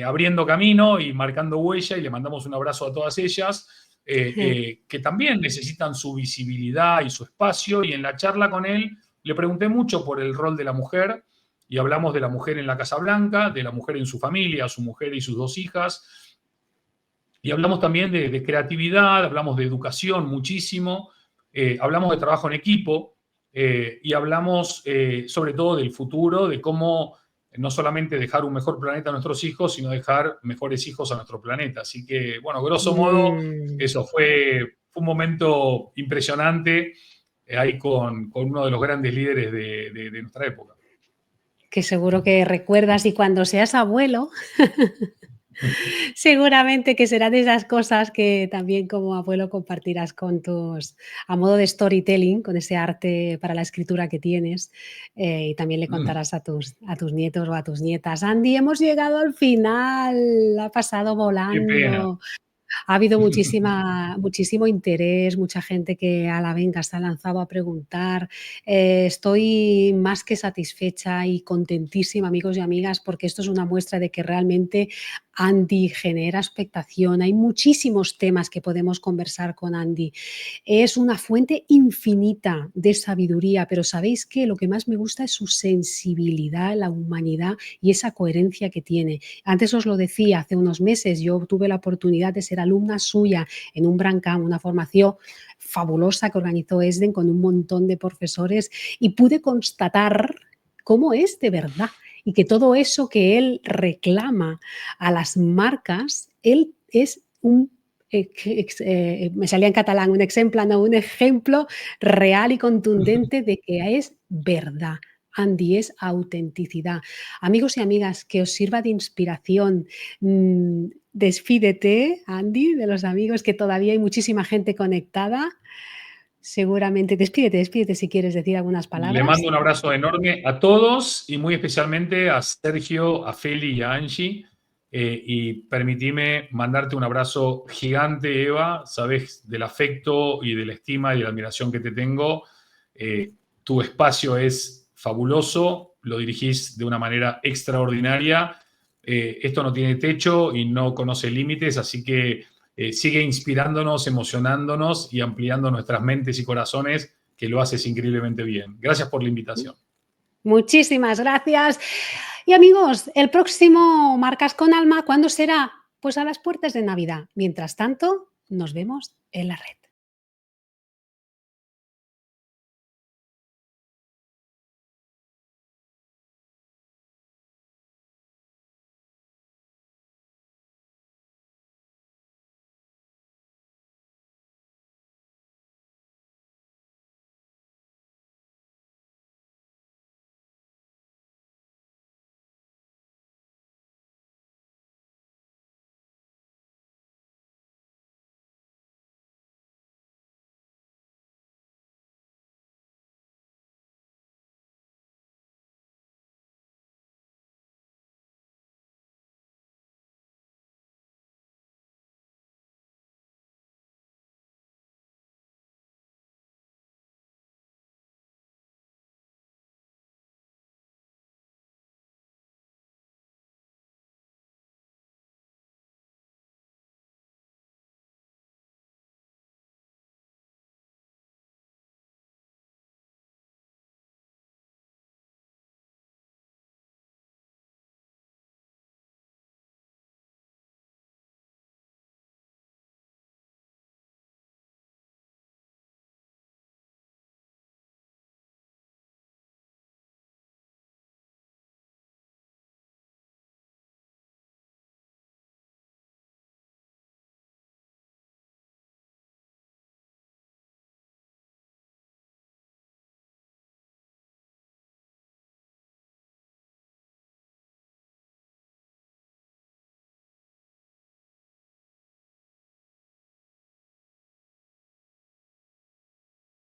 abriendo camino y marcando huella, y le mandamos un abrazo a todas ellas, que también necesitan su visibilidad y su espacio. Y en la charla con él le pregunté mucho por el rol de la mujer, y hablamos de la mujer en la Casa Blanca, de la mujer en su familia, su mujer y sus 2 hijas. Y hablamos también de creatividad, hablamos de educación muchísimo, hablamos de trabajo en equipo, y hablamos sobre todo del futuro, de cómo no solamente dejar un mejor planeta a nuestros hijos, sino dejar mejores hijos a nuestro planeta. Así que, bueno, grosso modo, Mm, eso fue un momento impresionante, ahí con uno de los grandes líderes de nuestra época. que seguro que recuerdas y cuando seas abuelo, seguramente que será de esas cosas que también como abuelo compartirás con tus, a modo de storytelling, con ese arte para la escritura que tienes, y también le Mm, contarás a tus nietos o a tus nietas. Andy, hemos llegado al final, ha pasado qué pena. volando. Ha habido muchísimo interés, mucha gente que a la venga se ha lanzado a preguntar. Estoy más que satisfecha y contentísima, amigos y amigas, porque esto es una muestra de que realmente Andy genera expectación. Hay muchísimos temas que podemos conversar con Andy. Es una fuente infinita de sabiduría, pero ¿sabéis qué? Lo que más me gusta es su sensibilidad, la humanidad y esa coherencia que tiene. Antes os lo decía, hace unos meses yo tuve la oportunidad de ser alumna suya en un Brandcamp, una formación fabulosa que organizó ESDEN con un montón de profesores, y pude constatar cómo es de verdad y que todo eso que él reclama a las marcas, él es un me salía en catalán, un ejemplo real y contundente de que es verdad. Andy, es autenticidad. Amigos y amigas, que os sirva de inspiración. Despídete, Andy, de los amigos, que todavía hay muchísima gente conectada. Seguramente, despídete si quieres decir algunas Le palabras. mando un abrazo enorme a todos y muy especialmente a Sergio, a Feli y a Angie. Y permitime mandarte un abrazo gigante, Eva. Sabes del afecto y de la estima y de la admiración que te tengo. Tu espacio es fabuloso, lo dirigís de una manera extraordinaria. Esto no tiene techo y no conoce límites, así que sigue inspirándonos, emocionándonos y ampliando nuestras mentes y corazones, que lo haces increíblemente bien. Gracias por la invitación. Muchísimas gracias. Y amigos, el próximo Marcas con Alma, ¿cuándo será? Pues a las puertas de Navidad. Mientras tanto, nos vemos en la red.